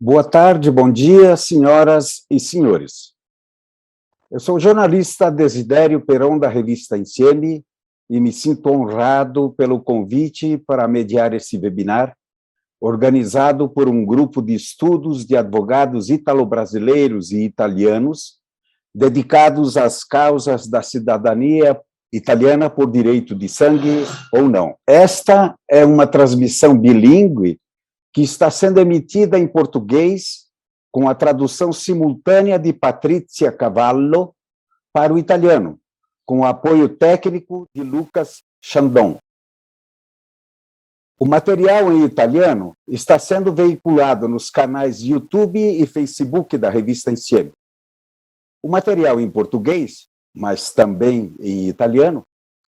Boa tarde, bom dia, senhoras e senhores. Eu sou o jornalista Desidério Peron, da revista Insieme, e me sinto honrado pelo convite para mediar esse webinar, organizado por um grupo de estudos de advogados italo-brasileiros e italianos, dedicados às causas da cidadania italiana por direito de sangue ou não. Esta é uma transmissão bilíngue que está sendo emitida em português, com a tradução simultânea de Patrizia Cavallo para o italiano, com o apoio técnico de Lucas Chandon. O material em italiano está sendo veiculado nos canais YouTube e Facebook da revista Insieme. O material em português, mas também em italiano,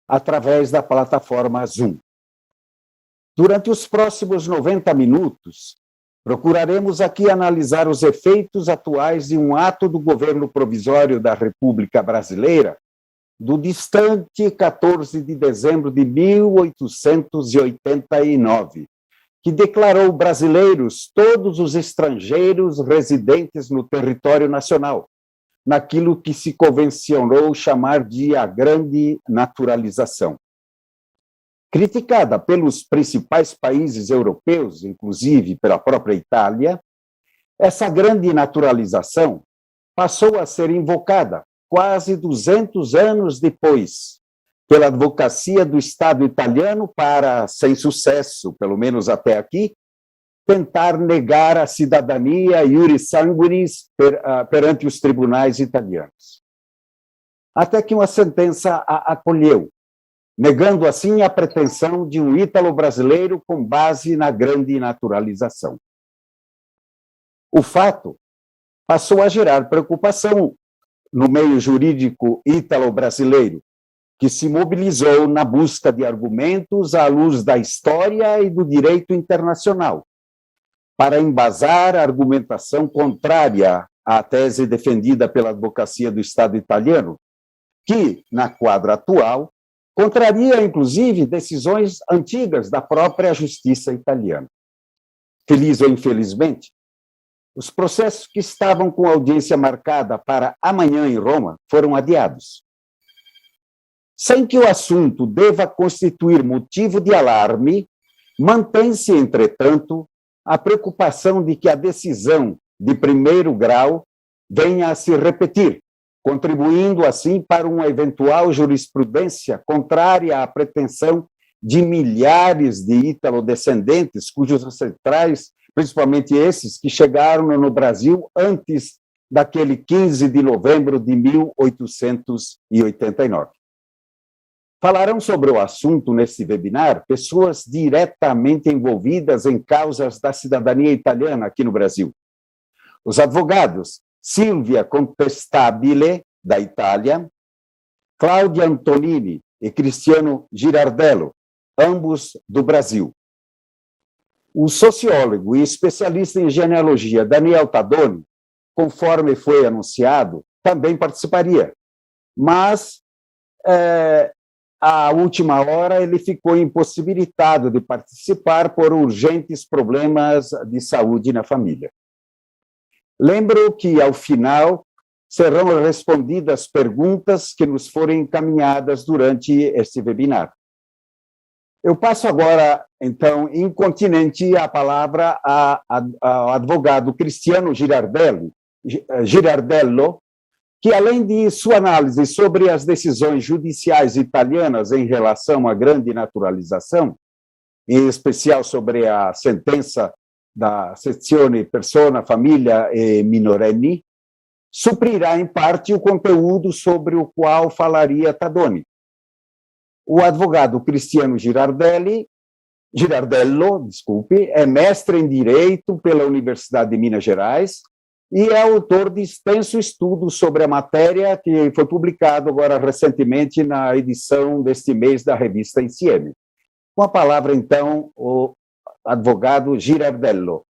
através da plataforma Zoom. Durante os próximos 90 minutos, procuraremos aqui analisar os efeitos atuais de um ato do governo provisório da República Brasileira do distante 14 de dezembro de 1889, que declarou brasileiros todos os estrangeiros residentes no território nacional, naquilo que se convencionou chamar de a grande naturalização. Criticada pelos principais países europeus, inclusive pela própria Itália, essa grande naturalização passou a ser invocada quase 200 anos depois pela advocacia do Estado italiano para, sem sucesso, pelo menos até aqui, tentar negar a cidadania iuris sanguinis perante os tribunais italianos. Até que uma sentença a acolheu, negando assim a pretensão de um ítalo-brasileiro com base na grande naturalização. O fato passou a gerar preocupação no meio jurídico ítalo-brasileiro, que se mobilizou na busca de argumentos à luz da história e do direito internacional, para embasar a argumentação contrária à tese defendida pela advocacia do Estado italiano, que, na quadra atual, contraria, inclusive, decisões antigas da própria justiça italiana. Feliz ou infelizmente, os processos que estavam com audiência marcada para amanhã em Roma foram adiados. Sem que o assunto deva constituir motivo de alarme, mantém-se, entretanto, a preocupação de que a decisão de primeiro grau venha a se repetir, contribuindo, assim, para uma eventual jurisprudência contrária à pretensão de milhares de ítalo-descendentes, cujos ancestrais, principalmente esses que chegaram no Brasil antes daquele 15 de novembro de 1889. Falarão sobre o assunto nesse webinar pessoas diretamente envolvidas em causas da cidadania italiana aqui no Brasil. Os advogados Silvia Contestabile, da Itália, Cláudia Antonini e Cristiano Girardello, ambos do Brasil. O sociólogo e especialista em genealogia Daniel Tadoni, conforme foi anunciado, também participaria, mas à última hora ele ficou impossibilitado de participar por urgentes problemas de saúde na família. Lembro que, ao final, serão respondidas perguntas que nos forem encaminhadas durante este webinar. Eu passo agora, então, incontinenti a palavra ao advogado Cristiano Girardello, que, além de sua análise sobre as decisões judiciais italianas em relação à grande naturalização, em especial sobre a sentença da sezione Persona, Famiglia e Minorenni, suprirá em parte o conteúdo sobre o qual falaria Tadoni. O advogado Cristiano Girardello, é mestre em Direito pela Universidade de Minas Gerais e é autor de extenso estudo sobre a matéria que foi publicado agora recentemente na edição deste mês da revista Insieme. Com a palavra, então, o advogado Girardello.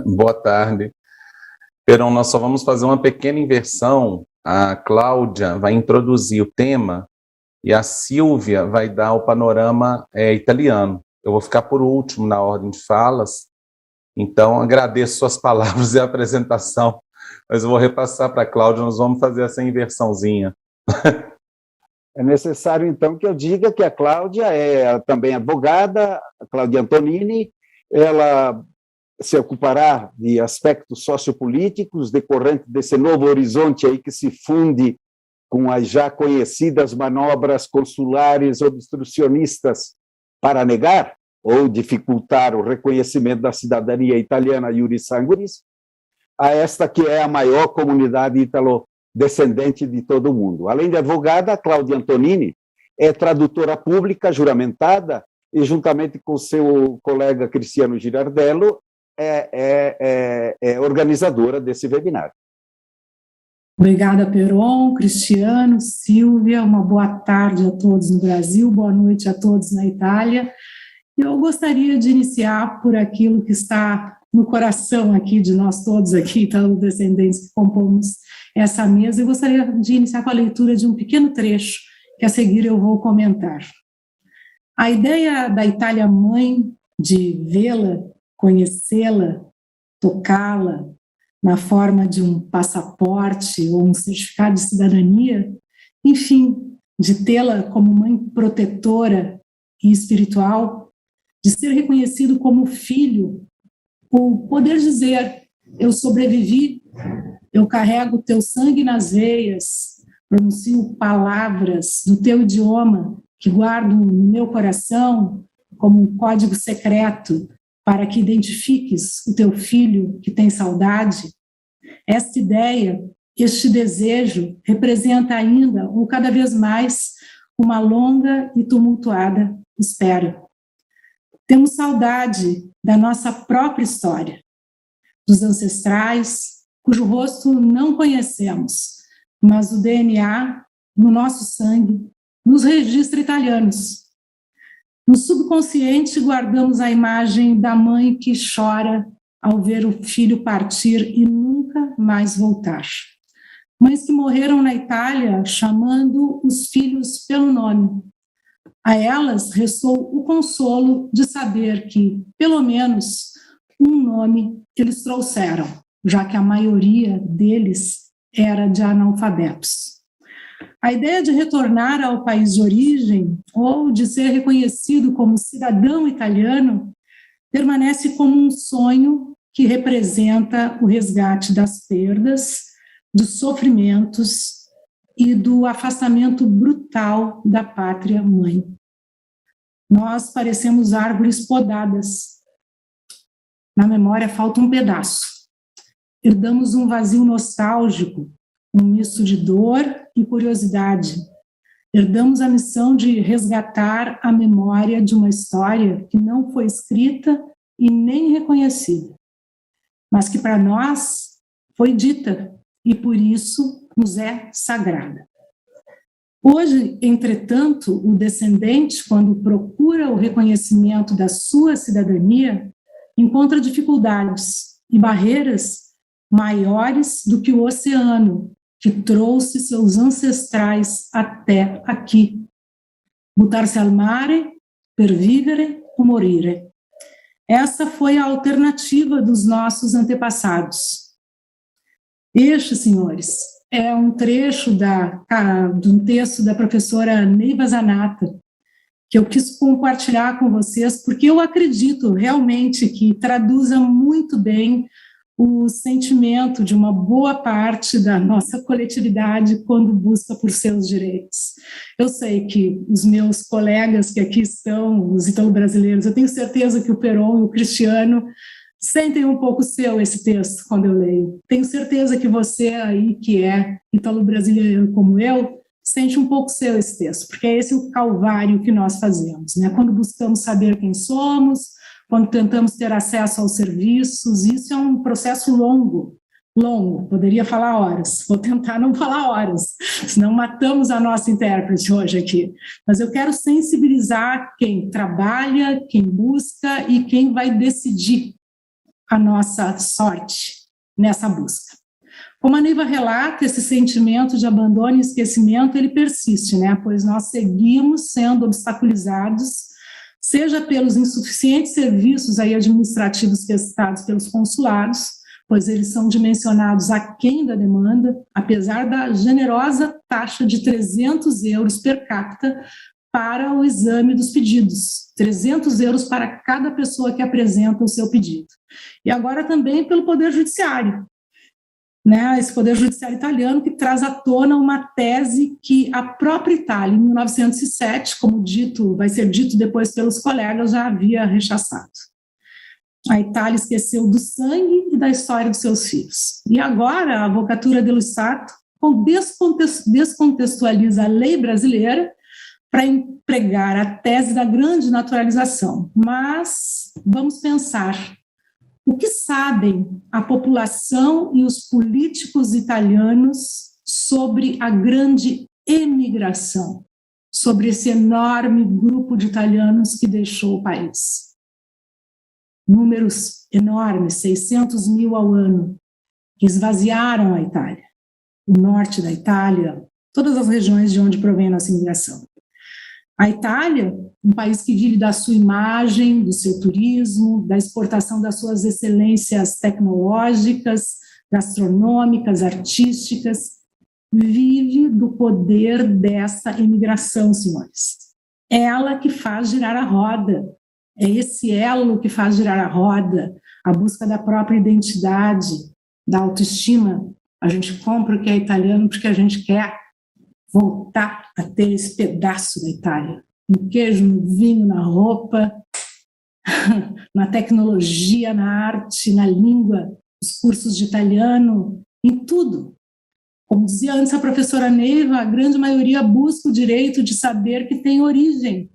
Boa tarde. Peron, nós só vamos fazer uma pequena inversão. A Cláudia vai introduzir o tema e a Silvia vai dar o panorama italiano. Eu vou ficar por último na ordem de falas, Então, agradeço suas palavras e a apresentação, mas eu vou repassar para a Cláudia, nós vamos fazer essa inversãozinha. É necessário, então, que eu diga que a Cláudia é também advogada, a Cláudia Antonini, ela se ocupará de aspectos sociopolíticos decorrentes desse novo horizonte aí que se funde com as já conhecidas manobras consulares obstrucionistas para negar ou dificultar o reconhecimento da cidadania italiana iuris sanguinis, a esta que é a maior comunidade italo-descendente de todo o mundo. Além de advogada, Cláudia Antonini é tradutora pública juramentada e, juntamente com seu colega Cristiano Girardello, é organizadora desse webinar. Obrigada, Peron, Cristiano, Silvia, uma boa tarde a todos no Brasil, boa noite a todos na Itália. Eu gostaria de iniciar por aquilo que está no coração aqui de nós todos aqui, italo-descendentes que compomos essa mesa. Eu gostaria de iniciar com a leitura de um pequeno trecho que a seguir eu vou comentar. A ideia da Itália mãe, de vê-la, conhecê-la, tocá-la, na forma de um passaporte ou um certificado de cidadania, enfim, de tê-la como mãe protetora e espiritual, de ser reconhecido como filho, o poder dizer, eu sobrevivi, eu carrego teu sangue nas veias, pronuncio palavras do teu idioma que guardo no meu coração como um código secreto para que identifiques o teu filho que tem saudade. Esta ideia, este desejo, representa ainda, ou cada vez mais, uma longa e tumultuada espera. Temos saudade da nossa própria história, dos ancestrais, cujo rosto não conhecemos, mas o DNA, no nosso sangue, nos registra italianos. No subconsciente, guardamos a imagem da mãe que chora ao ver o filho partir e nunca mais voltar. Mães que morreram na Itália chamando os filhos pelo nome. A elas restou o consolo de saber que, pelo menos, um nome eles trouxeram, já que a maioria deles era de analfabetos. A ideia de retornar ao país de origem ou de ser reconhecido como cidadão italiano permanece como um sonho que representa o resgate das perdas, dos sofrimentos e do afastamento brutal da pátria mãe. Nós parecemos árvores podadas. Na memória falta um pedaço. Herdamos um vazio nostálgico, um misto de dor e curiosidade. Herdamos a missão de resgatar a memória de uma história que não foi escrita e nem reconhecida, mas que para nós foi dita e por isso nos é sagrada. Hoje, entretanto, o descendente, quando procura o reconhecimento da sua cidadania, encontra dificuldades e barreiras maiores do que o oceano, que trouxe seus ancestrais até aqui. Buttarsi al mare per vivere o morire. Essa foi a alternativa dos nossos antepassados. Este, senhores, é um trecho de um texto da professora Neiva Zanata, que eu quis compartilhar com vocês, porque eu acredito realmente que traduza muito bem o sentimento de uma boa parte da nossa coletividade quando busca por seus direitos. Eu sei que os meus colegas que aqui estão, os italo-brasileiros, eu tenho certeza que o Peron e o Cristiano sentem um pouco seu esse texto quando eu leio. Tenho certeza que você aí, que é italo-brasileiro como eu, sente um pouco seu esse texto, porque é esse o calvário que nós fazemos, né? Quando buscamos saber quem somos, quando tentamos ter acesso aos serviços, isso é um processo longo, poderia falar horas, vou tentar não falar horas, senão matamos a nossa intérprete hoje aqui, mas eu quero sensibilizar quem trabalha, quem busca e quem vai decidir a nossa sorte nessa busca. Como a Neiva relata, esse sentimento de abandono e esquecimento, ele persiste, né? Pois nós seguimos sendo obstaculizados, seja pelos insuficientes serviços aí administrativos prestados pelos consulados, pois eles são dimensionados aquém da demanda, apesar da generosa taxa de 300 euros per capita para o exame dos pedidos, 300 euros para cada pessoa que apresenta o seu pedido. E agora também pelo Poder Judiciário, né, esse Poder Judiciário italiano que traz à tona uma tese que a própria Itália, em 1907, como dito, vai ser dito depois pelos colegas, já havia rechaçado. A Itália esqueceu do sangue e da história dos seus filhos. E agora a Avvocatura dello Stato descontextualiza a lei brasileira para empregar a tese da grande naturalização. Mas vamos pensar, o que sabem a população e os políticos italianos sobre a grande emigração, sobre esse enorme grupo de italianos que deixou o país? Números enormes, 600 mil ao ano, que esvaziaram a Itália, o norte da Itália, todas as regiões de onde provém a nossa imigração. A Itália, um país que vive da sua imagem, do seu turismo, da exportação das suas excelências tecnológicas, gastronômicas, artísticas, vive do poder dessa imigração, senhores. É ela que faz girar a roda, é esse elo que faz girar a roda, a busca da própria identidade, da autoestima. A gente compra o que é italiano porque a gente quer voltar a ter esse pedaço da Itália, no queijo, no vinho, na roupa, na tecnologia, na arte, na língua, os cursos de italiano, em tudo. Como dizia antes a professora Neiva, a grande maioria busca o direito de saber que tem origem,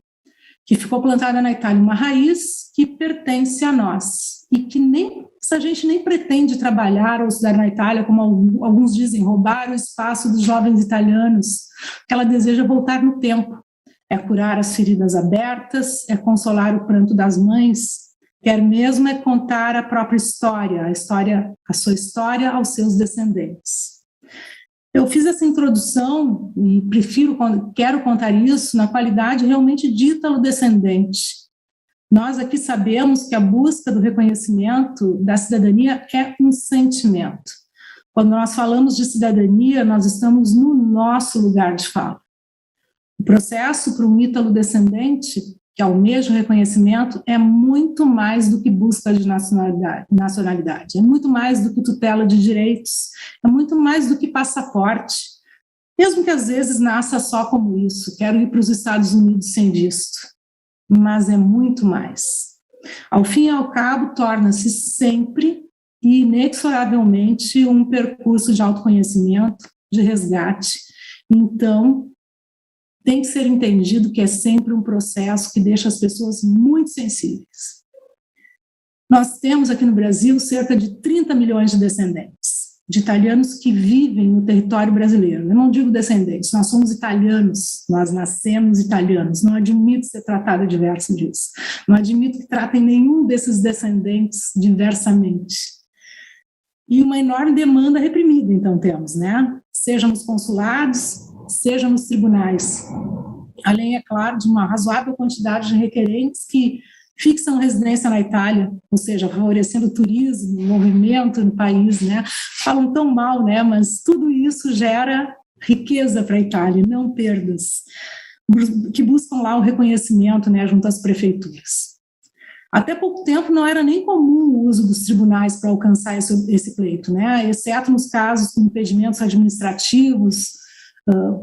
que ficou plantada na Itália, uma raiz que pertence a nós, e que a gente nem pretende trabalhar ou estudar na Itália, como alguns dizem, roubar o espaço dos jovens italianos, que ela deseja voltar no tempo, é curar as feridas abertas, é consolar o pranto das mães, quer mesmo é contar a própria história, a sua história aos seus descendentes. Eu fiz essa introdução e quero contar isso na qualidade realmente de ítalo-descendente. Nós aqui sabemos que a busca do reconhecimento da cidadania é um sentimento. Quando nós falamos de cidadania, nós estamos no nosso lugar de fala. O processo para um ítalo-descendente, que almeja o reconhecimento, é muito mais do que busca de nacionalidade, é muito mais do que tutela de direitos, é muito mais do que passaporte, mesmo que às vezes nasça só como isso, quero ir para os Estados Unidos sem visto, mas é muito mais. Ao fim e ao cabo, torna-se sempre e inexoravelmente um percurso de autoconhecimento, de resgate. Então, tem que ser entendido que é sempre um processo que deixa as pessoas muito sensíveis. Nós temos aqui no Brasil cerca de 30 milhões de descendentes, de italianos que vivem no território brasileiro. Eu não digo descendentes, nós somos italianos, nós nascemos italianos, não admito ser tratada diverso disso, não admito que tratem nenhum desses descendentes diversamente. E uma enorme demanda reprimida, então, temos, né? Seja nos consulados, seja nos tribunais, além, é claro, de uma razoável quantidade de requerentes que fixam residência na Itália, ou seja, favorecendo o turismo, o movimento no país, né? Falam tão mal, né? Mas tudo isso gera riqueza para a Itália, não perdas, que buscam lá o reconhecimento, né, junto às prefeituras. Até pouco tempo não era nem comum o uso dos tribunais para alcançar esse pleito, né? Exceto nos casos com impedimentos administrativos,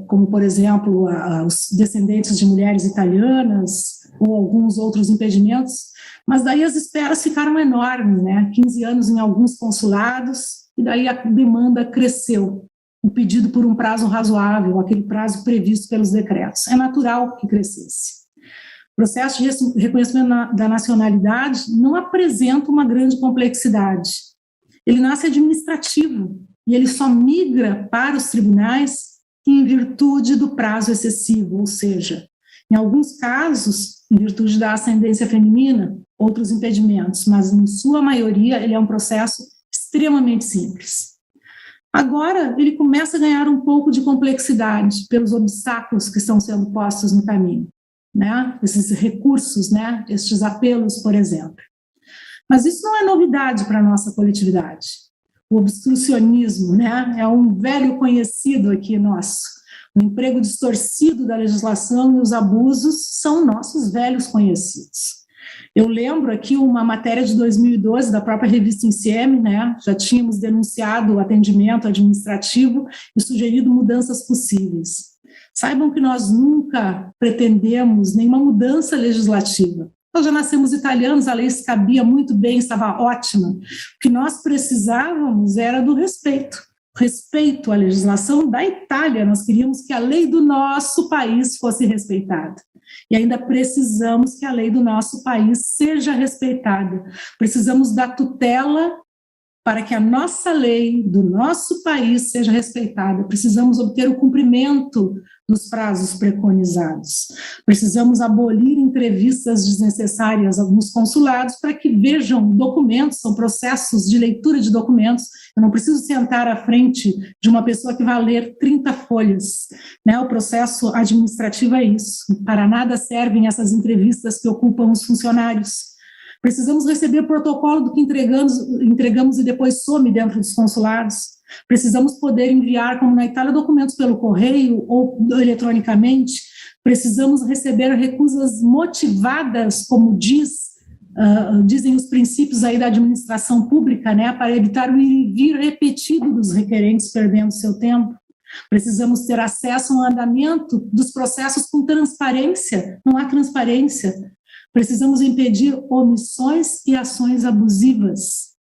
como, por exemplo, os descendentes de mulheres italianas, ou alguns outros impedimentos, mas daí as esperas ficaram enormes, né? 15 anos em alguns consulados, e daí a demanda cresceu, o pedido por um prazo razoável, aquele prazo previsto pelos decretos. É natural que crescesse. O processo de reconhecimento da nacionalidade não apresenta uma grande complexidade. Ele nasce administrativo, e ele só migra para os tribunais em virtude do prazo excessivo, ou seja, em alguns casos, em virtude da ascendência feminina, outros impedimentos, mas em sua maioria ele é um processo extremamente simples. Agora ele começa a ganhar um pouco de complexidade pelos obstáculos que estão sendo postos no caminho. né, esses recursos, né, estes apelos, por exemplo. Mas isso não é novidade para a nossa coletividade. O obstrucionismo, né, é um velho conhecido aqui nosso. O emprego distorcido da legislação e os abusos são nossos velhos conhecidos. Eu lembro aqui uma matéria de 2012 da própria revista Insieme, né, já tínhamos denunciado o atendimento administrativo e sugerido mudanças possíveis. Saibam que nós nunca pretendemos nenhuma mudança legislativa. Nós já nascemos italianos, a lei se cabia muito bem, estava ótima. O que nós precisávamos era do respeito. Respeito à legislação da Itália. Nós queríamos que a lei do nosso país fosse respeitada. E ainda precisamos que a lei do nosso país seja respeitada. Precisamos da tutela para que a nossa lei do nosso país seja respeitada. Precisamos obter o cumprimento dos prazos preconizados. Precisamos abolir entrevistas desnecessárias nos consulados para que vejam documentos, são processos de leitura de documentos. Eu não preciso sentar à frente de uma pessoa que vai ler 30 folhas, né? O processo administrativo é isso. Para nada servem essas entrevistas que ocupam os funcionários. Precisamos receber protocolo do que entregamos e depois some dentro dos consulados. Precisamos poder enviar, como na Itália, documentos pelo correio ou eletronicamente. Precisamos receber recusas motivadas, como dizem os princípios aí da administração pública, né, para evitar o ir e vir repetido dos requerentes perdendo seu tempo. Precisamos ter acesso ao andamento dos processos com transparência. Não há transparência. Precisamos impedir omissões e ações abusivas.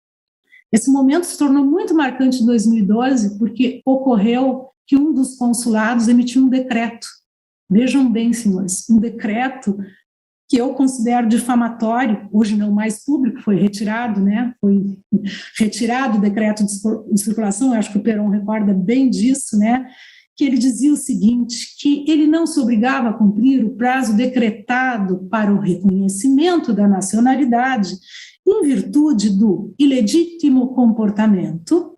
Esse momento se tornou muito marcante em 2012, porque ocorreu que um dos consulados emitiu um decreto. Vejam bem, senhores, um decreto que eu considero difamatório, hoje não mais público, foi retirado, né? Foi retirado o decreto de circulação, eu acho que o Peron recorda bem disso, né? Que ele dizia o seguinte, que ele não se obrigava a cumprir o prazo decretado para o reconhecimento da nacionalidade em virtude do ilegítimo comportamento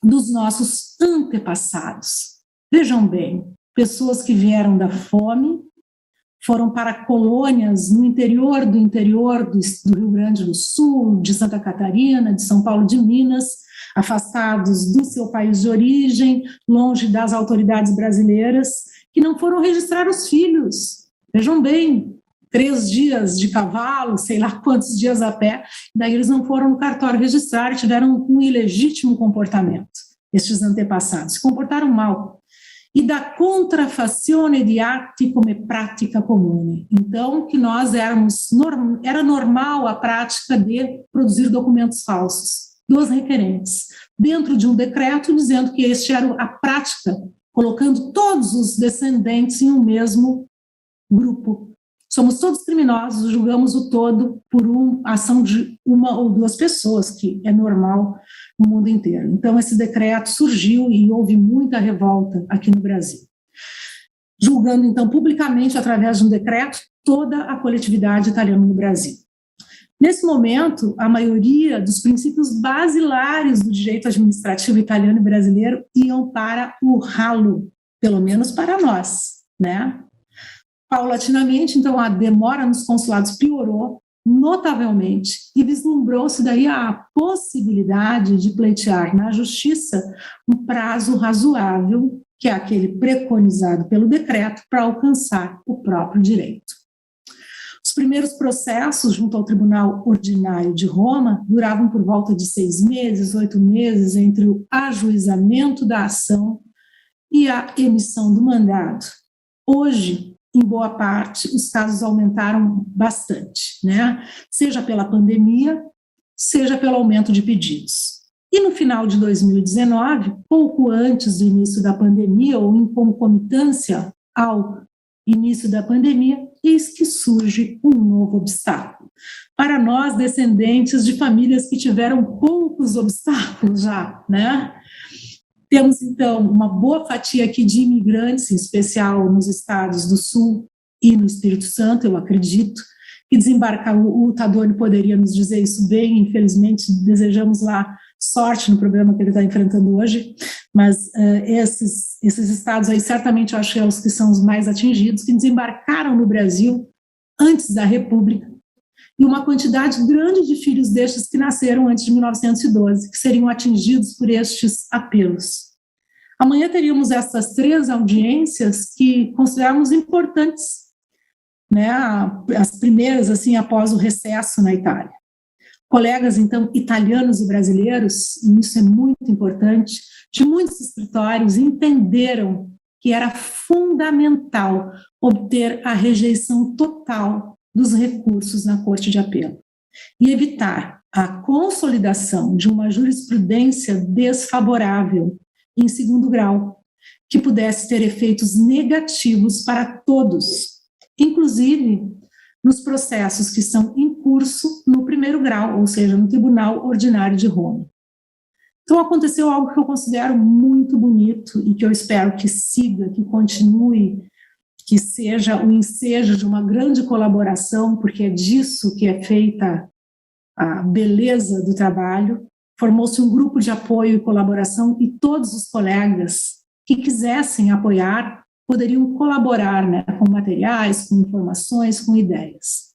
dos nossos antepassados. Vejam bem, pessoas que vieram da fome, foram para colônias no interior do Rio Grande do Sul, de Santa Catarina, de São Paulo de Minas, afastados do seu país de origem, longe das autoridades brasileiras, que não foram registrar os filhos. Vejam bem, 3 dias de cavalo, sei lá quantos dias a pé, daí eles não foram no cartório registrar, tiveram um ilegítimo comportamento, estes antepassados, se comportaram mal. E da contrafazione di atti come prática comune. Então, que nós era normal a prática de produzir documentos falsos dos requerentes, dentro de um decreto dizendo que este era a prática, colocando todos os descendentes em um mesmo grupo. Somos todos criminosos, julgamos o todo por uma ação de 1 ou 2 pessoas, que é normal no mundo inteiro. Então, esse decreto surgiu e houve muita revolta aqui no Brasil. Julgando, então, publicamente, através de um decreto, toda a coletividade italiana no Brasil. Nesse momento, a maioria dos princípios basilares do direito administrativo italiano e brasileiro iam para o ralo, pelo menos para nós, né? Paulatinamente, então, a demora nos consulados piorou notavelmente e vislumbrou-se daí a possibilidade de pleitear na justiça um prazo razoável, que é aquele preconizado pelo decreto, para alcançar o próprio direito. Os primeiros processos junto ao Tribunal Ordinário de Roma duravam por volta de 6 meses, 8 meses, entre o ajuizamento da ação e a emissão do mandado. Hoje, em boa parte, os casos aumentaram bastante, né? Seja pela pandemia, seja pelo aumento de pedidos. E no final de 2019, pouco antes do início da pandemia, ou em concomitância ao início da pandemia, eis que surge um novo obstáculo. Para nós, descendentes de famílias que tiveram poucos obstáculos já, né? Temos, então, uma boa fatia aqui de imigrantes, em especial nos estados do Sul e no Espírito Santo, eu acredito, que desembarcar, o Tadoni poderia nos dizer isso bem, infelizmente desejamos lá sorte no problema que ele está enfrentando hoje, mas esses estados aí certamente eu acho que são os que são os mais atingidos, que desembarcaram no Brasil antes da República, e uma quantidade grande de filhos destes que nasceram antes de 1912, que seriam atingidos por estes apelos. Amanhã teríamos essas 3 audiências que consideramos importantes, né, as primeiras, assim, após o recesso na Itália. Colegas, então, italianos e brasileiros, e isso é muito importante, de muitos escritórios entenderam que era fundamental obter a rejeição total dos recursos na Corte de Apelo e evitar a consolidação de uma jurisprudência desfavorável em segundo grau, que pudesse ter efeitos negativos para todos, inclusive nos processos que estão em curso no primeiro grau, ou seja, no Tribunal Ordinário de Roma. Então aconteceu algo que eu considero muito bonito e que eu espero que siga, que continue, que seja o ensejo de uma grande colaboração, porque é disso que é feita a beleza do trabalho. Formou-se um grupo de apoio e colaboração e todos os colegas que quisessem apoiar poderiam colaborar, né, com materiais, com informações, com ideias.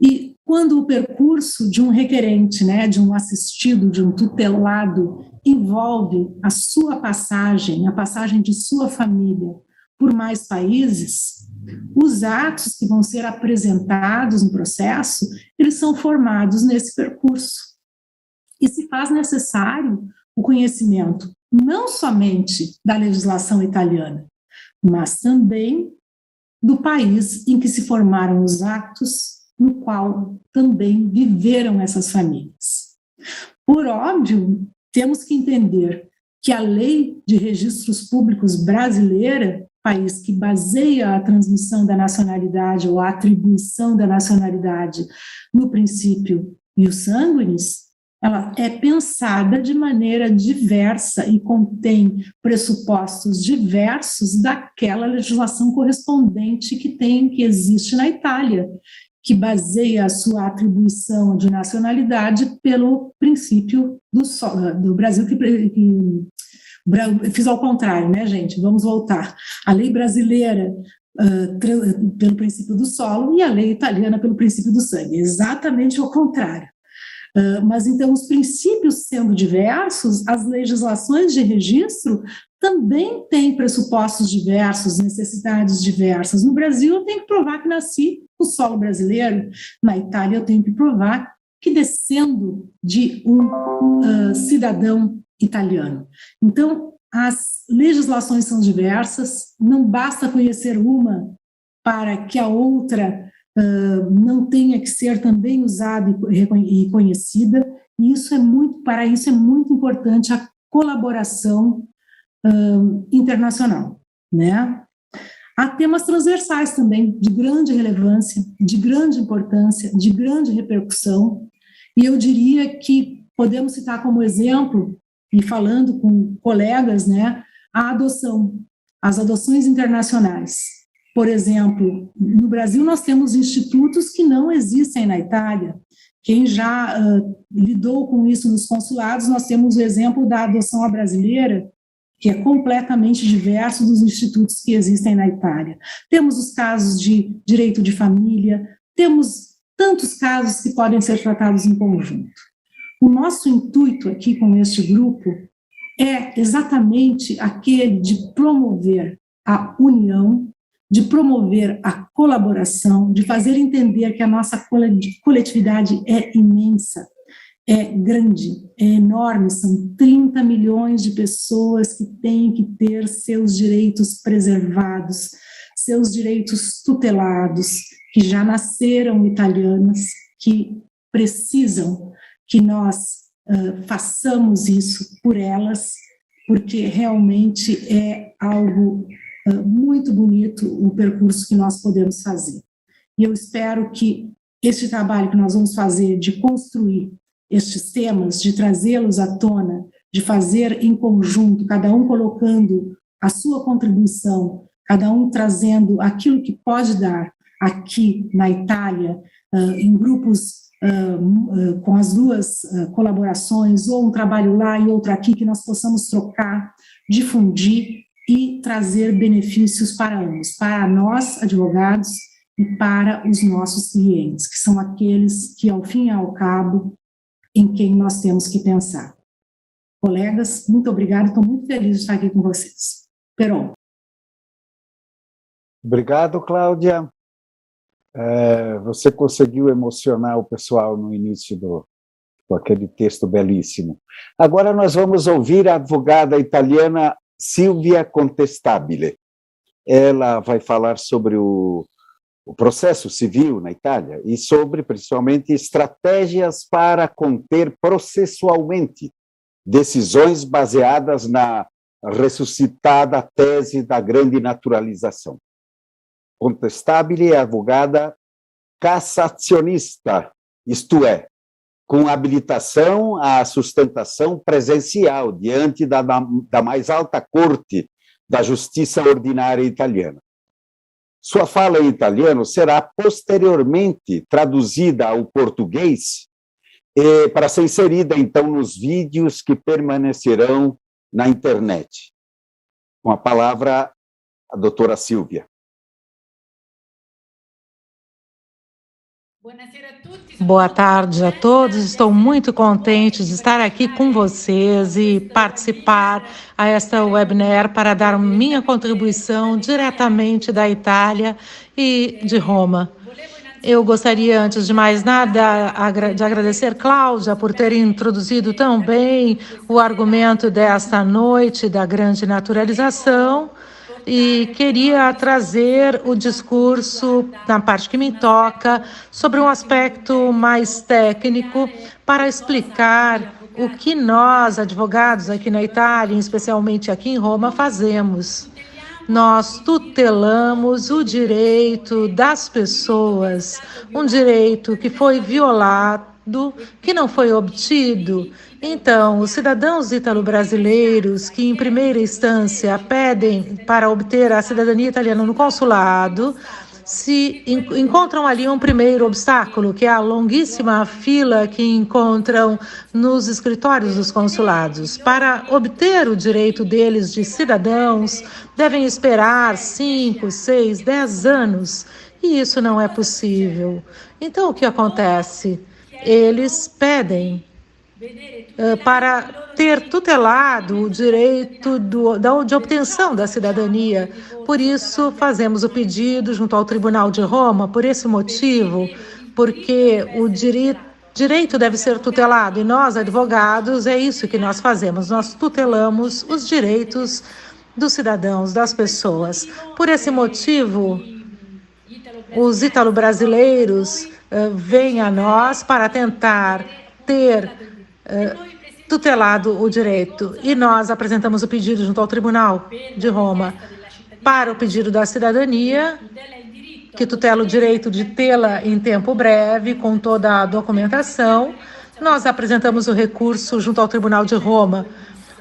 E quando o percurso de um requerente, né, de um assistido, de um tutelado, envolve a sua passagem, a passagem de sua família por mais países, os atos que vão ser apresentados no processo, eles são formados nesse percurso. E se faz necessário o conhecimento não somente da legislação italiana, mas também do país em que se formaram os atos, no qual também viveram essas famílias. Por óbvio, temos que entender que a Lei de Registros Públicos brasileira, país que baseia a transmissão da nacionalidade ou a atribuição da nacionalidade no princípio ius sanguinis, ela é pensada de maneira diversa e contém pressupostos diversos daquela legislação correspondente que existe na Itália, que baseia a sua atribuição de nacionalidade pelo princípio do Brasil, fiz ao contrário, né, gente? Vamos voltar. A lei brasileira pelo princípio do solo e a lei italiana pelo princípio do sangue, exatamente ao contrário. Mas então, os princípios sendo diversos, as legislações de registro também têm pressupostos diversos, necessidades diversas. No Brasil, eu tenho que provar que nasci no solo brasileiro. Na Itália, eu tenho que provar que descendo de um cidadão italiano. Então, as legislações são diversas, não basta conhecer uma para que a outra não tenha que ser também usada e conhecida, e para isso é muito importante a colaboração internacional, né? Há temas transversais também, de grande relevância, de grande importância, de grande repercussão, e eu diria que podemos citar como exemplo, e falando com colegas, né, a adoção, as adoções internacionais. Por exemplo, no Brasil nós temos institutos que não existem na Itália. Quem já lidou com isso nos consulados, nós temos o exemplo da adoção à brasileira, que é completamente diverso dos institutos que existem na Itália. Temos os casos de direito de família, temos tantos casos que podem ser tratados em conjunto. O nosso intuito aqui com este grupo é exatamente aquele de promover a união, de promover a colaboração, de fazer entender que a nossa coletividade é imensa, é grande, é enorme, são 30 milhões de pessoas que têm que ter seus direitos preservados, seus direitos tutelados, que já nasceram italianas, que precisam que nós façamos isso por elas, porque realmente é algo muito bonito o percurso que nós podemos fazer. E eu espero que este trabalho que nós vamos fazer de construir estes temas, de trazê-los à tona, de fazer em conjunto, cada um colocando a sua contribuição, cada um trazendo aquilo que pode dar aqui na Itália, em grupos com as duas colaborações, ou um trabalho lá e outro aqui, que nós possamos trocar, difundir e trazer benefícios para ambos, para nós, advogados, e para os nossos clientes, que são aqueles que, ao fim e ao cabo, em quem nós temos que pensar. Colegas, muito obrigada, estou muito feliz de estar aqui com vocês. Peron. Obrigado, Cláudia. Você conseguiu emocionar o pessoal no início com aquele texto belíssimo. Agora nós vamos ouvir a advogada italiana Silvia Contestabile. Ela vai falar sobre o processo civil na Itália e sobre, principalmente, estratégias para conter processualmente decisões baseadas na ressuscitada tese da grande naturalização. Contestabile é advogada cassacionista, isto é, com habilitação à sustentação presencial diante da mais alta corte da justiça ordinária italiana. Sua fala em italiano será posteriormente traduzida ao português para ser inserida, então, nos vídeos que permanecerão na internet. Com a palavra, a doutora Silvia. Boa tarde a todos, estou muito contente de estar aqui com vocês e participar a esta webinar para dar minha contribuição diretamente da Itália e de Roma. Eu gostaria, antes de mais nada, de agradecer Cláudia por ter introduzido tão bem o argumento desta noite da grande naturalização. E queria trazer o discurso, na parte que me toca, sobre um aspecto mais técnico para explicar o que nós, advogados aqui na Itália, especialmente aqui em Roma, fazemos. Nós tutelamos o direito das pessoas, um direito que foi violado, que não foi obtido. Então, os cidadãos ítalo-brasileiros que, em primeira instância, pedem para obter a cidadania italiana no consulado, se encontram ali um primeiro obstáculo, que é a longuíssima fila que encontram nos escritórios dos consulados. Para obter o direito deles de cidadãos, devem esperar 5, 6, 10 anos, e isso não é possível. Então, o que acontece? Eles pedem para ter tutelado o direito de obtenção da cidadania. Por isso, fazemos o pedido junto ao Tribunal de Roma, por esse motivo, porque o direito deve ser tutelado, e nós, advogados, é isso que nós fazemos, nós tutelamos os direitos dos cidadãos, das pessoas. Por esse motivo, os ítalo-brasileiros vêm a nós para tentar ter tutelado o direito, e nós apresentamos o pedido junto ao Tribunal de Roma para o pedido da cidadania, que tutela o direito de tê-la em tempo breve, com toda a documentação. Nós apresentamos o recurso junto ao Tribunal de Roma.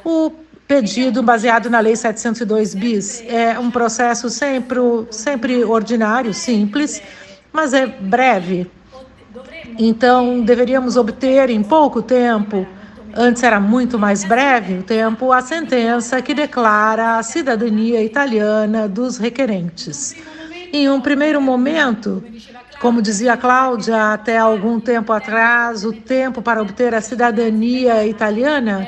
O pedido baseado na Lei 702 bis é um processo sempre ordinário, simples, mas é breve. Então, deveríamos obter em pouco tempo, antes era muito mais breve o tempo, a sentença que declara a cidadania italiana dos requerentes. Em um primeiro momento, como dizia a Cláudia, até algum tempo atrás, o tempo para obter a cidadania italiana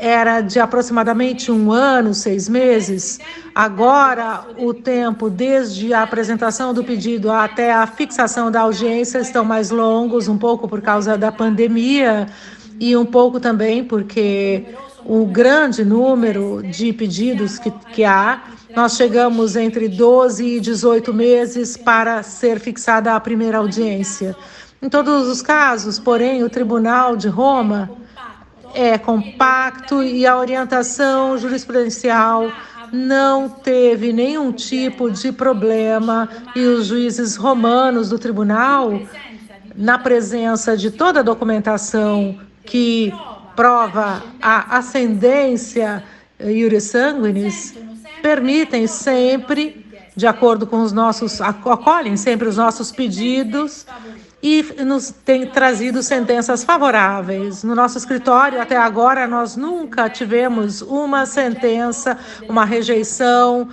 era de aproximadamente 1 ano, 6 meses. Agora, o tempo desde a apresentação do pedido até a fixação da audiência estão mais longos, um pouco por causa da pandemia e um pouco também porque o grande número de pedidos que há, nós chegamos entre 12 e 18 meses para ser fixada a primeira audiência. Em todos os casos, porém, o Tribunal de Roma é compacto e a orientação jurisprudencial não teve nenhum tipo de problema, e os juízes romanos do tribunal, na presença de toda a documentação que prova a ascendência iuris sanguinis, permitem sempre, de acordo com os nossos, acolhem sempre os nossos pedidos e nos tem trazido sentenças favoráveis. No nosso escritório, até agora, nós nunca tivemos uma sentença, uma rejeição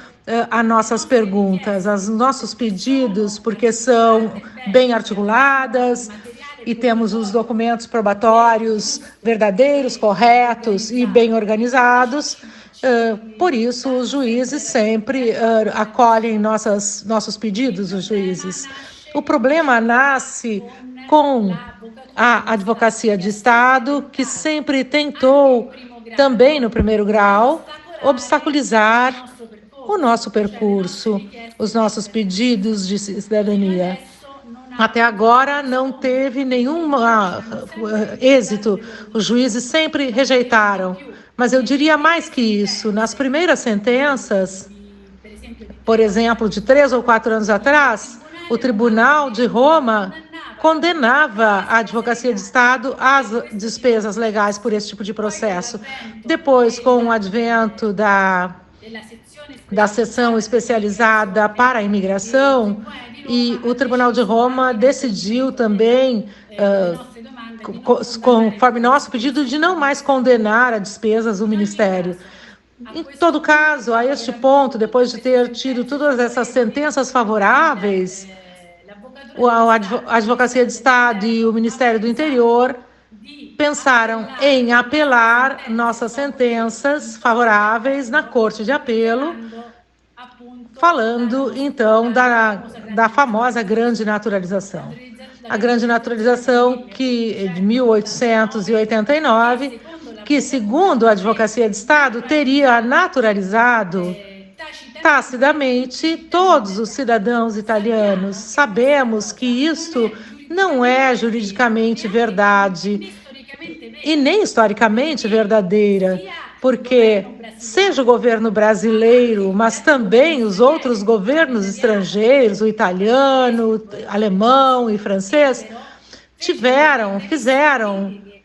a nossas perguntas, aos nossos pedidos, porque são bem articuladas e temos os documentos probatórios verdadeiros, corretos e bem organizados. Por isso, os juízes sempre acolhem nossos pedidos, os juízes. O problema nasce com a Advocacia de Estado, que sempre tentou, também no primeiro grau, obstaculizar o nosso percurso, os nossos pedidos de cidadania. Até agora não teve nenhum êxito, os juízes sempre rejeitaram. Mas eu diria mais que isso, nas primeiras sentenças, por exemplo, de 3 ou 4 anos atrás, o Tribunal de Roma condenava a Advocacia de Estado às despesas legais por esse tipo de processo. Depois, com o advento da seção especializada para a imigração, e o Tribunal de Roma decidiu também, conforme nosso pedido, de não mais condenar a despesas do Ministério. Em todo caso, a este ponto, depois de ter tido todas essas sentenças favoráveis, a Advocacia de Estado e o Ministério do Interior pensaram em apelar nossas sentenças favoráveis na Corte de Apelo, falando, então, da famosa grande naturalização. A grande naturalização que, de 1889, que, segundo a Advocacia de Estado, teria naturalizado tacidamente todos os cidadãos italianos. Sabemos que isso não é juridicamente verdade e nem historicamente verdadeira, porque seja o governo brasileiro, mas também os outros governos estrangeiros, o italiano, alemão e francês, fizeram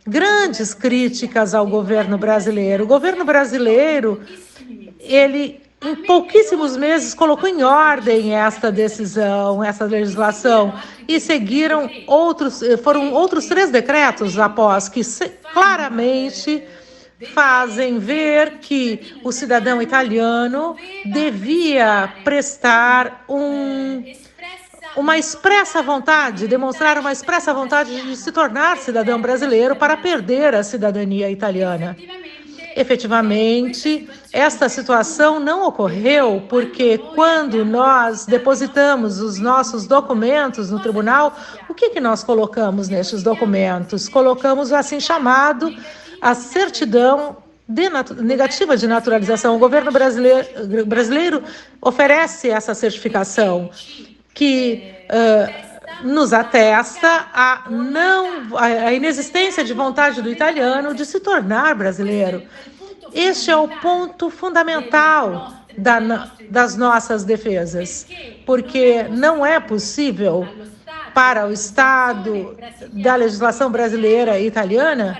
grandes críticas ao governo brasileiro. O governo brasileiro, ele, em pouquíssimos meses, colocou em ordem esta decisão, essa legislação, e foram outros 3 decretos após, que claramente fazem ver que o cidadão italiano devia prestar uma expressa vontade, demonstrar uma expressa vontade de se tornar cidadão brasileiro para perder a cidadania italiana. Efetivamente, esta situação não ocorreu porque quando nós depositamos os nossos documentos no tribunal, o que nós colocamos nestes documentos? Colocamos o assim chamado a certidão negativa de naturalização. O governo brasileiro oferece essa certificação que nos atesta a inexistência de vontade do italiano de se tornar brasileiro. Este é o ponto fundamental das nossas defesas, porque não é possível para o Estado da legislação brasileira e italiana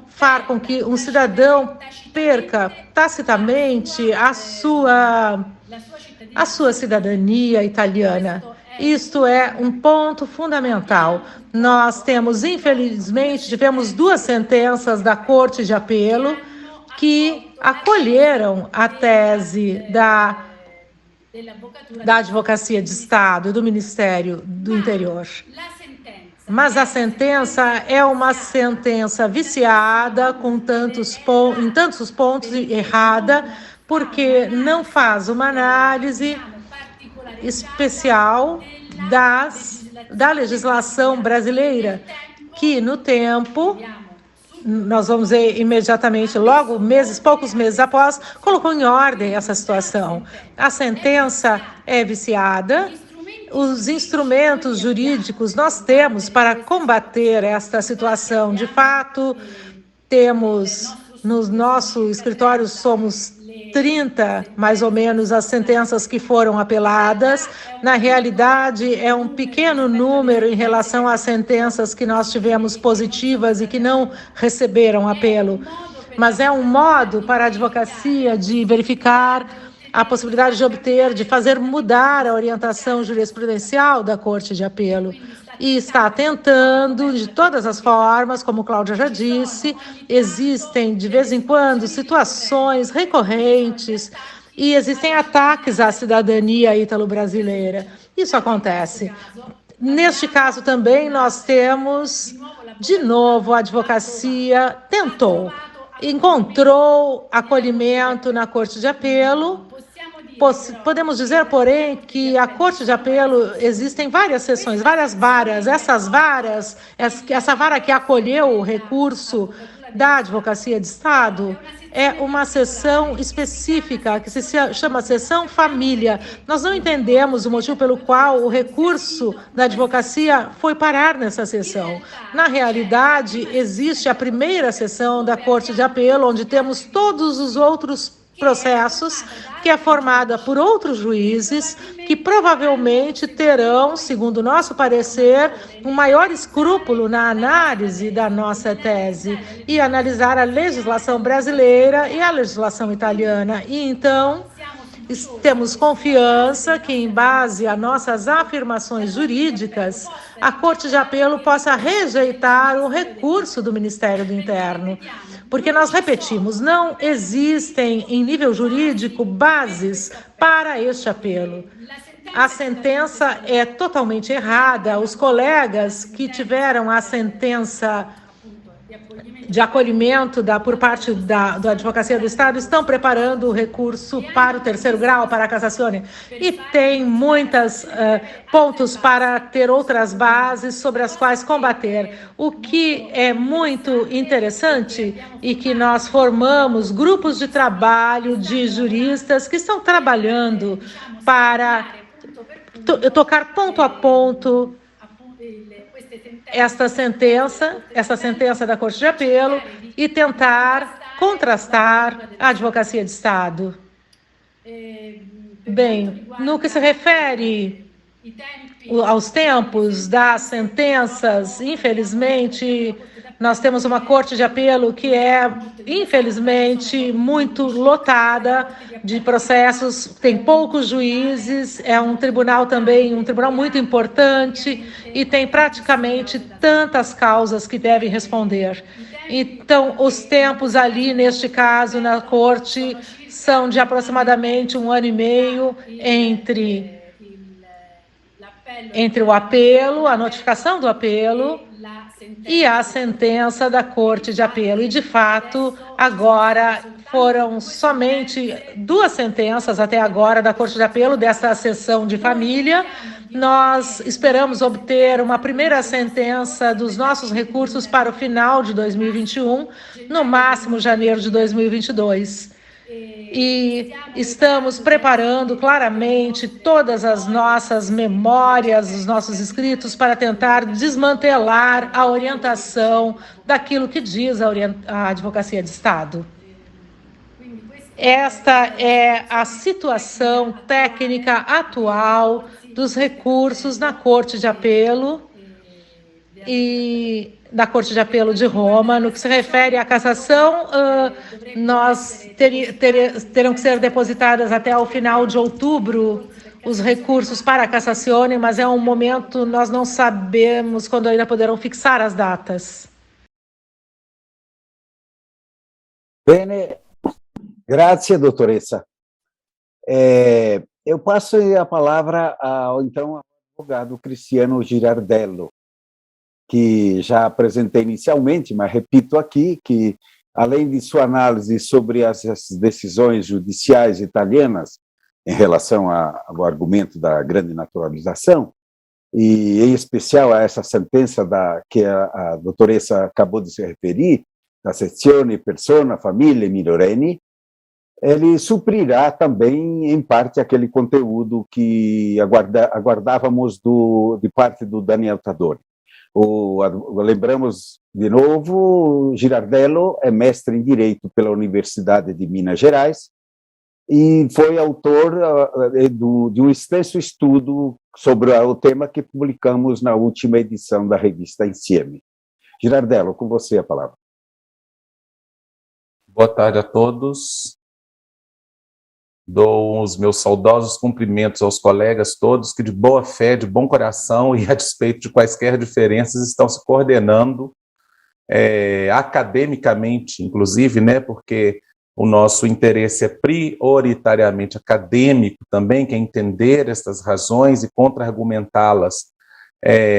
far com que um cidadão perca tacitamente a sua cidadania italiana. Isto é um ponto fundamental. Nós infelizmente, tivemos 2 sentenças da Corte de Apelo que acolheram a tese da Advocacia de Estado e do Ministério do Interior. Mas a sentença é uma sentença viciada, em tantos pontos errada, porque não faz uma análise especial da legislação brasileira, que no tempo, nós vamos ver imediatamente, poucos meses após, colocou em ordem essa situação. A sentença é viciada. Os instrumentos jurídicos nós temos para combater esta situação. De fato, temos no nosso escritório, somos 30, mais ou menos, as sentenças que foram apeladas. Na realidade, é um pequeno número em relação às sentenças que nós tivemos positivas e que não receberam apelo. Mas é um modo para a advocacia de verificar a possibilidade de fazer mudar a orientação jurisprudencial da Corte de Apelo. e está tentando, de todas as formas, como Cláudia já disse, existem, de vez em quando, situações recorrentes e existem ataques à cidadania ítalo-brasileira. Isso acontece. Neste caso também nós temos, de novo, a advocacia encontrou acolhimento na Corte de Apelo. Podemos dizer, porém, que a Corte de Apelo existem várias sessões, várias varas. Essa vara que acolheu o recurso da Advocacia de Estado é uma sessão específica que se chama sessão família. Nós não entendemos o motivo pelo qual o recurso da advocacia foi parar nessa sessão. Na realidade, existe a primeira sessão da Corte de Apelo, onde temos todos os outros processos, que é formada por outros juízes que provavelmente terão, segundo o nosso parecer, um maior escrúpulo na análise da nossa tese e analisar a legislação brasileira e a legislação italiana. E então temos confiança que, em base a nossas afirmações jurídicas, a Corte de Apelo possa rejeitar o recurso do Ministério do Interno. Porque nós repetimos, não existem em nível jurídico bases para este apelo. A sentença é totalmente errada. Os colegas que tiveram a sentença de acolhimento por parte da Advocacia do Estado estão preparando o recurso para o terceiro grau, para a Cassazione, e tem muitos pontos para ter outras bases sobre as quais combater. O que é muito interessante e que nós formamos grupos de trabalho de juristas que estão trabalhando para tocar ponto a ponto essa sentença da Corte de Apelo e tentar contrastar a Advocacia de Estado. Bem, no que se refere aos tempos das sentenças, infelizmente, nós temos uma Corte de Apelo que é, infelizmente, muito lotada de processos, tem poucos juízes, é um tribunal também, um tribunal muito importante e tem praticamente tantas causas que devem responder. Então, os tempos ali, neste caso, na Corte, são de aproximadamente 1 ano e meio entre o apelo, a notificação do apelo e a sentença da Corte de Apelo. E, de fato, agora foram somente 2 sentenças até agora da Corte de Apelo dessa sessão de família. Nós esperamos obter uma primeira sentença dos nossos recursos para o final de 2021, no máximo janeiro de 2022. E estamos preparando claramente todas as nossas memórias, os nossos escritos para tentar desmantelar a orientação daquilo que diz a Advocacia de Estado. Esta é a situação técnica atual dos recursos na Corte de Apelo e da Corte de Apelo de Roma. No que se refere à cassação, terão que ser depositadas até o final de outubro os recursos para a Cassazione, mas é um momento, nós não sabemos quando ainda poderão fixar as datas. Bene, grazie, doutoressa. Eu passo a palavra ao advogado Cristiano Girardello, que já apresentei inicialmente, mas repito aqui que, além de sua análise sobre as decisões judiciais italianas em relação ao argumento da grande naturalização, e em especial a essa sentença que a doutoressa acabou de se referir, da sezione persona, família e minorenni, ele suprirá também, em parte, aquele conteúdo que aguardávamos de parte do Daniel Tadoni. Lembramos de novo, Girardello é mestre em Direito pela Universidade de Minas Gerais e foi autor de um extenso estudo sobre o tema que publicamos na última edição da revista Insieme. Girardello, com você a palavra. Boa tarde a todos. Dou os meus saudosos cumprimentos aos colegas todos que, de boa fé, de bom coração e a despeito de quaisquer diferenças, estão se coordenando academicamente, inclusive, né, porque o nosso interesse é prioritariamente acadêmico também, que é entender essas razões e contra-argumentá-las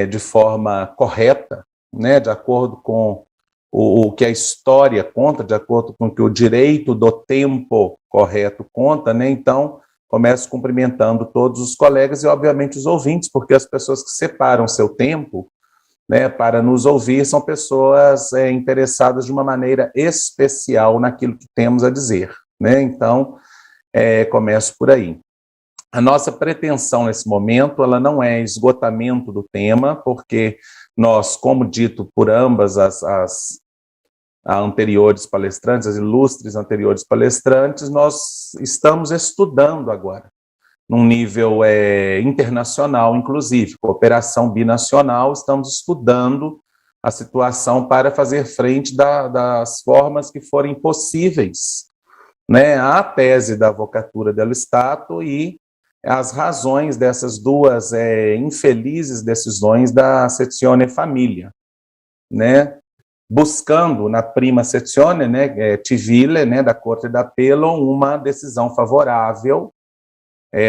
de forma correta, né, de acordo com o que a história conta, de acordo com o que o direito do tempo correto conta, né? Então, começo cumprimentando todos os colegas e, obviamente, os ouvintes, porque as pessoas que separam seu tempo, né, para nos ouvir são pessoas interessadas de uma maneira especial naquilo que temos a dizer, né? Então, começo por aí. A nossa pretensão nesse momento, ela não é esgotamento do tema, porque nós, como dito por ambas as anteriores palestrantes, as ilustres anteriores palestrantes, nós estamos estudando agora, num nível internacional, inclusive, cooperação binacional, estamos estudando a situação para fazer frente das formas que forem possíveis, né, à tese da Avvocatura dello Stato e as razões dessas duas infelizes decisões da Sezione Famiglia, né, buscando na prima sezione, né, civile, né, da Corte d'Appello, uma decisão favorável,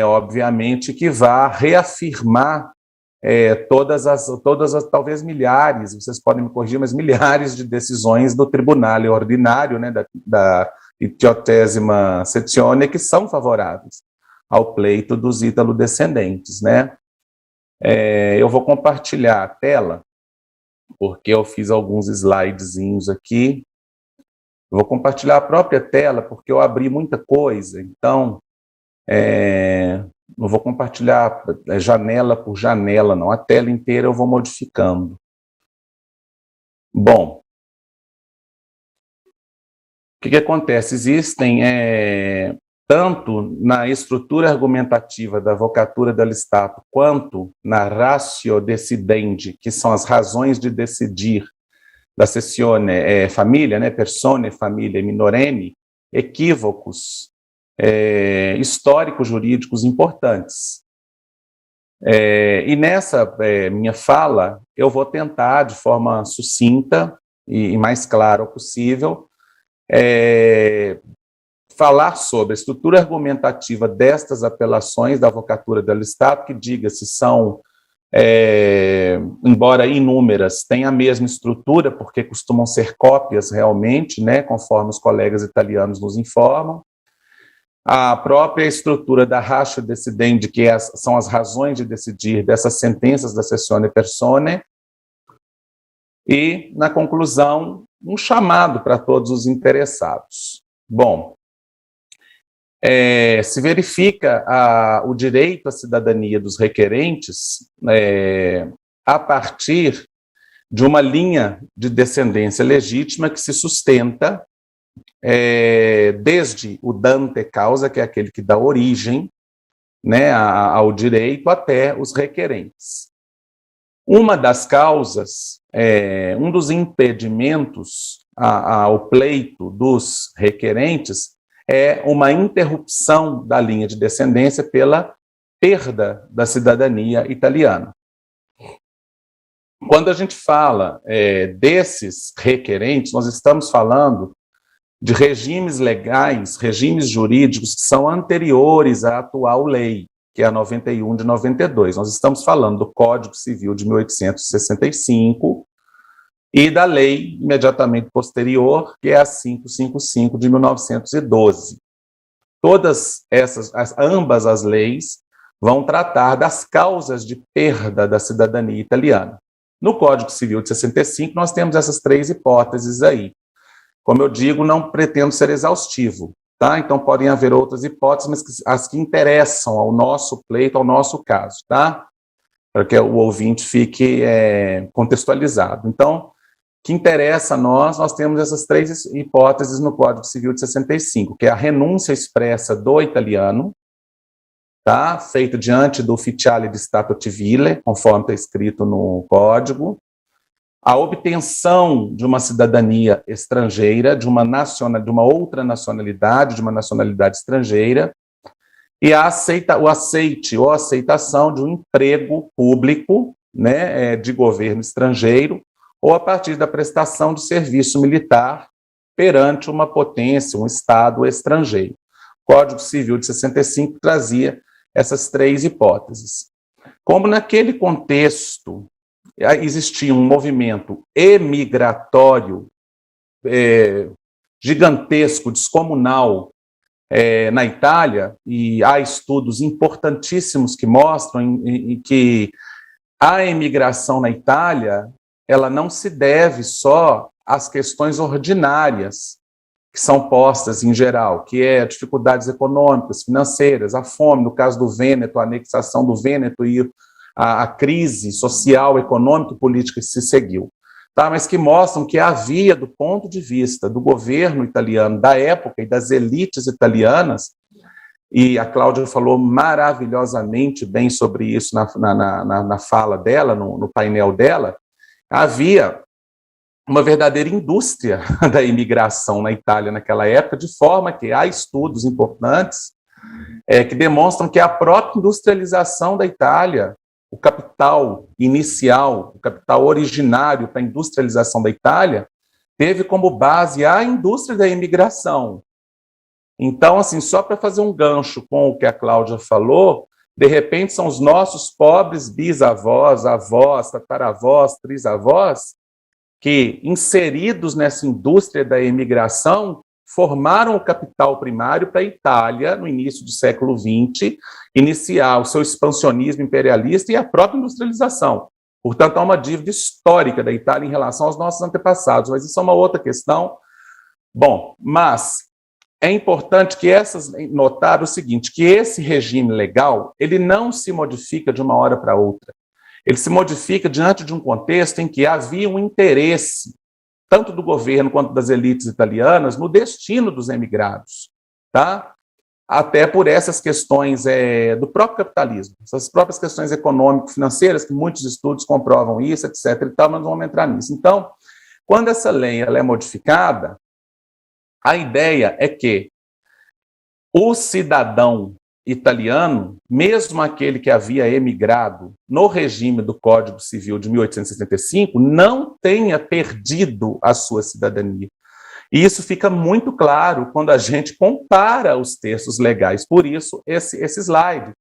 obviamente, que vá reafirmar todas as, talvez milhares, vocês podem me corrigir, mas milhares de decisões do Tribunale Ordinário, né, da 18ª Sezione, que são favoráveis ao pleito dos ítalo-descendentes, né. Eu vou compartilhar a tela, porque eu fiz alguns slidezinhos aqui. Eu vou compartilhar a própria tela, porque eu abri muita coisa, então não vou compartilhar janela por janela, não. A tela inteira eu vou modificando. Bom, o que acontece? Existem, tanto na estrutura argumentativa da Avvocatura dello Stato, quanto na ratio decidendi, que são as razões de decidir da Sezione Famiglia, né, persone, família, minorenne, equívocos históricos jurídicos importantes. E nessa minha fala, eu vou tentar, de forma sucinta e mais clara possível, falar sobre a estrutura argumentativa destas apelações da Avvocatura dello Stato, que, diga-se, são, embora inúmeras, têm a mesma estrutura, porque costumam ser cópias realmente, né, conforme os colegas italianos nos informam. A própria estrutura da ratio decidendi, que são as razões de decidir dessas sentenças da Sezione Persone, e, na conclusão, um chamado para todos os interessados. Bom, se verifica o direito à cidadania dos requerentes a partir de uma linha de descendência legítima que se sustenta desde o dante causa, que é aquele que dá origem, né, ao direito, até os requerentes. Uma das causas, um dos impedimentos ao pleito dos requerentes é uma interrupção da linha de descendência pela perda da cidadania italiana. Quando a gente fala desses requerentes, nós estamos falando de regimes legais, regimes jurídicos que são anteriores à atual lei, que é a 91 de 92. Nós estamos falando do Código Civil de 1865 e da lei imediatamente posterior, que é a 555 de 1912. Todas essas, ambas as leis, vão tratar das causas de perda da cidadania italiana. No Código Civil de 65, nós temos essas três hipóteses aí. Como eu digo, não pretendo ser exaustivo, tá? Então podem haver outras hipóteses, mas as que interessam ao nosso pleito, ao nosso caso, tá? Para que o ouvinte fique contextualizado. Então, o que interessa a nós temos essas três hipóteses no Código Civil de 65, que é a renúncia expressa do italiano, tá? Feita diante do Ufficiale di Stato Civile, conforme está escrito no Código, a obtenção de uma cidadania estrangeira, de uma outra nacionalidade, de uma nacionalidade estrangeira, e o aceite ou aceitação de um emprego público, né, de governo estrangeiro, ou a partir da prestação de serviço militar perante uma potência, um Estado estrangeiro. O Código Civil de 65 trazia essas três hipóteses. Como naquele contexto existia um movimento emigratório gigantesco, descomunal, na Itália, e há estudos importantíssimos que mostram que a imigração na Itália, ela não se deve só às questões ordinárias que são postas em geral, que é dificuldades econômicas, financeiras, a fome, no caso do Vêneto, a anexação do Vêneto e a crise social, econômica e política que se seguiu, tá? Mas que mostram que havia, do ponto de vista do governo italiano da época e das elites italianas, e a Cláudia falou maravilhosamente bem sobre isso na fala dela, no painel dela, havia uma verdadeira indústria da imigração na Itália naquela época, de forma que há estudos importantes que demonstram que a própria industrialização da Itália, o capital inicial, o capital originário para a industrialização da Itália, teve como base a indústria da imigração. Então, assim, só para fazer um gancho com o que a Cláudia falou, de repente são os nossos pobres bisavós, avós, tataravós, trisavós, que, inseridos nessa indústria da imigração, formaram o capital primário para a Itália, no início do século XX, iniciar o seu expansionismo imperialista e a própria industrialização. Portanto, há uma dívida histórica da Itália em relação aos nossos antepassados, mas isso é uma outra questão. Bom, mas é importante que notar o seguinte, que esse regime legal, ele não se modifica de uma hora para outra. Ele se modifica diante de um contexto em que havia um interesse, tanto do governo quanto das elites italianas, no destino dos emigrados, tá? Até por essas questões do próprio capitalismo, essas próprias questões econômico-financeiras, que muitos estudos comprovam isso, etc. e tal, mas não vamos entrar nisso. Então, quando essa lei ela é modificada, a ideia é que o cidadão italiano, mesmo aquele que havia emigrado no regime do Código Civil de 1865, não tenha perdido a sua cidadania. E isso fica muito claro quando a gente compara os textos legais. Por isso, esse slide.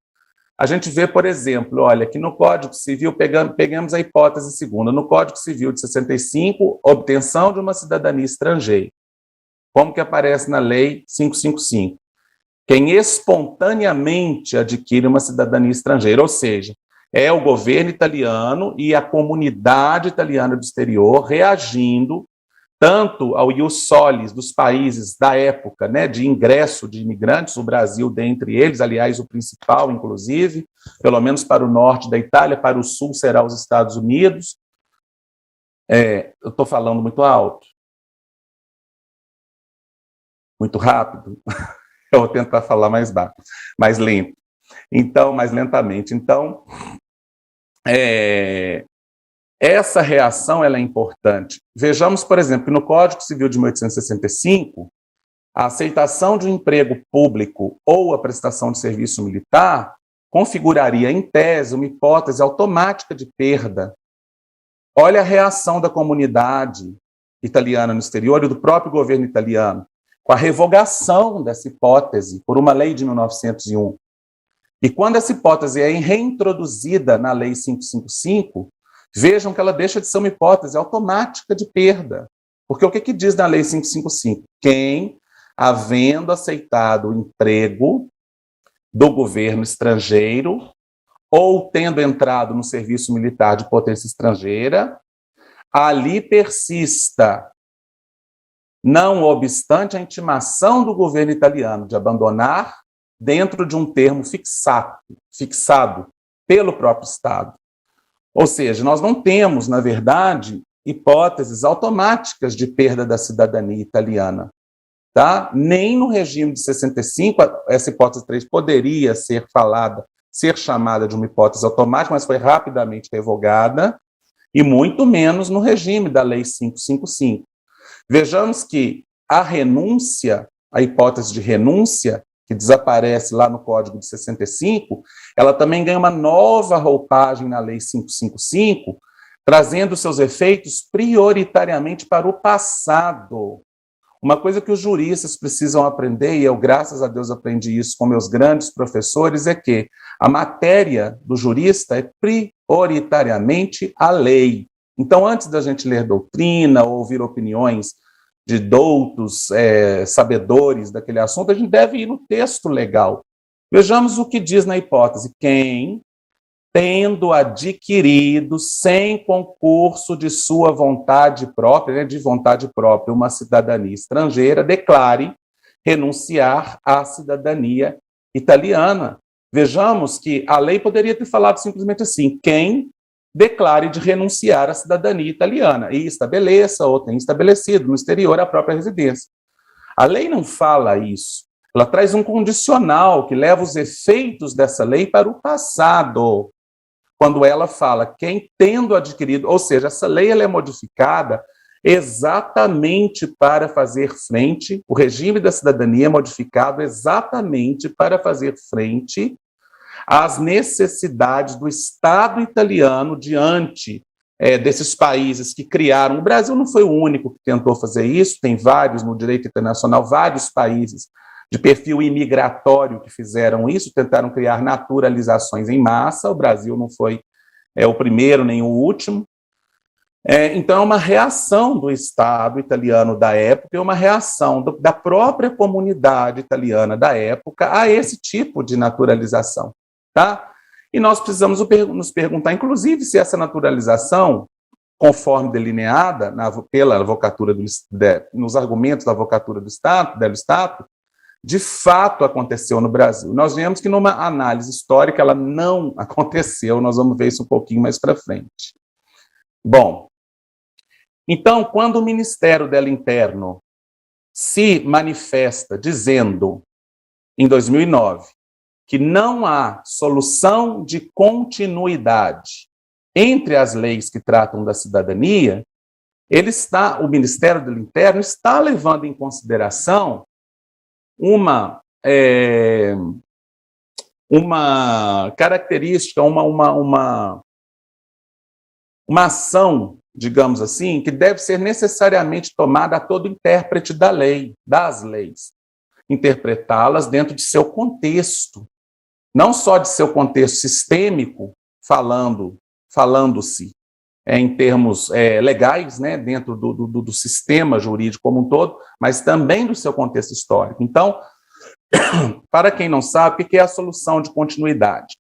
A gente vê, por exemplo, olha, que no Código Civil, pegamos a hipótese segunda, no Código Civil de 65, obtenção de uma cidadania estrangeira. Como que aparece na Lei 555? Quem espontaneamente adquire uma cidadania estrangeira, ou seja, é o governo italiano e a comunidade italiana do exterior reagindo tanto ao ius solis dos países da época, né, de ingresso de imigrantes, o Brasil dentre eles, aliás, o principal, inclusive, pelo menos para o norte da Itália, para o sul será os Estados Unidos. Eu estou falando muito alto? Muito rápido? Eu vou tentar falar mais baixo, mais lento. Então, mais lentamente. Então, essa reação ela é importante. Vejamos, por exemplo, que no Código Civil de 1865, a aceitação de um emprego público ou a prestação de serviço militar configuraria, em tese, uma hipótese automática de perda. Olha a reação da comunidade italiana no exterior e do próprio governo italiano, com a revogação dessa hipótese por uma lei de 1901. E quando essa hipótese é reintroduzida na Lei 555, vejam que ela deixa de ser uma hipótese automática de perda. Porque o que diz na Lei 555? Quem, havendo aceitado o emprego do governo estrangeiro ou tendo entrado no serviço militar de potência estrangeira, ali persista, não obstante a intimação do governo italiano de abandonar dentro de um termo fixado pelo próprio Estado. Ou seja, nós não temos, na verdade, hipóteses automáticas de perda da cidadania italiana. Tá? Nem no regime de 65, essa hipótese 3 poderia ser chamada de uma hipótese automática, mas foi rapidamente revogada, e muito menos no regime da Lei 555. Vejamos que a renúncia, a hipótese de renúncia, que desaparece lá no Código de 65, ela também ganha uma nova roupagem na Lei 555, trazendo seus efeitos prioritariamente para o passado. Uma coisa que os juristas precisam aprender, e eu, graças a Deus, aprendi isso com meus grandes professores, é que a matéria do jurista é prioritariamente a lei. Então, antes da gente ler doutrina ou ouvir opiniões de doutos, sabedores daquele assunto, a gente deve ir no texto legal. Vejamos o que diz na hipótese: quem, tendo adquirido sem concurso de sua vontade própria, de vontade própria, uma cidadania estrangeira, declare renunciar à cidadania italiana. Vejamos que a lei poderia ter falado simplesmente assim: quem declare de renunciar à cidadania italiana e estabeleça ou tenha estabelecido no exterior a própria residência. A lei não fala isso. Ela traz um condicional que leva os efeitos dessa lei para o passado. Quando ela fala quem tendo adquirido, ou seja, essa lei ela é modificada exatamente para fazer frente, o regime da cidadania é modificado exatamente para fazer frente às necessidades do Estado italiano diante desses países que criaram. O Brasil não foi o único que tentou fazer isso, tem vários no direito internacional, vários países de perfil imigratório que fizeram isso, tentaram criar naturalizações em massa. O Brasil não foi o primeiro nem o último. Então, é uma reação do Estado italiano da época, é uma reação da própria comunidade italiana da época a esse tipo de naturalização. Tá? E nós precisamos nos perguntar, inclusive, se essa naturalização, conforme delineada pela avocatura nos argumentos da avocatura do Estado, de fato aconteceu no Brasil. Nós vemos que numa análise histórica ela não aconteceu, nós vamos ver isso um pouquinho mais para frente. Bom, então, quando o Ministério dela Interno se manifesta dizendo, em 2009, que não há solução de continuidade entre as leis que tratam da cidadania, o Ministério do Interno está levando em consideração uma característica, uma ação, digamos assim, que deve ser necessariamente tomada a todo intérprete da lei, das leis, interpretá-las dentro de seu contexto, não só de seu contexto sistêmico, falando-se em termos legais, né, dentro do sistema jurídico como um todo, mas também do seu contexto histórico. Então, para quem não sabe, o que é a solução de continuidade?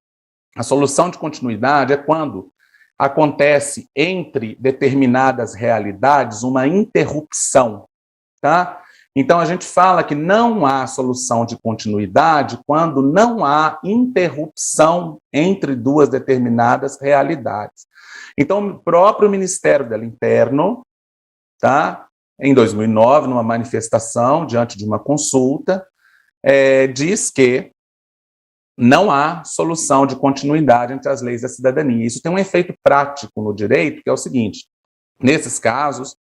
A solução de continuidade é quando acontece entre determinadas realidades uma interrupção, tá? Então, a gente fala que não há solução de continuidade quando não há interrupção entre duas determinadas realidades. Então, o próprio Ministério dela Interno, tá, em 2009, numa manifestação, diante de uma consulta, diz que não há solução de continuidade entre as leis da cidadania. Isso tem um efeito prático no direito, que é o seguinte: nesses casos,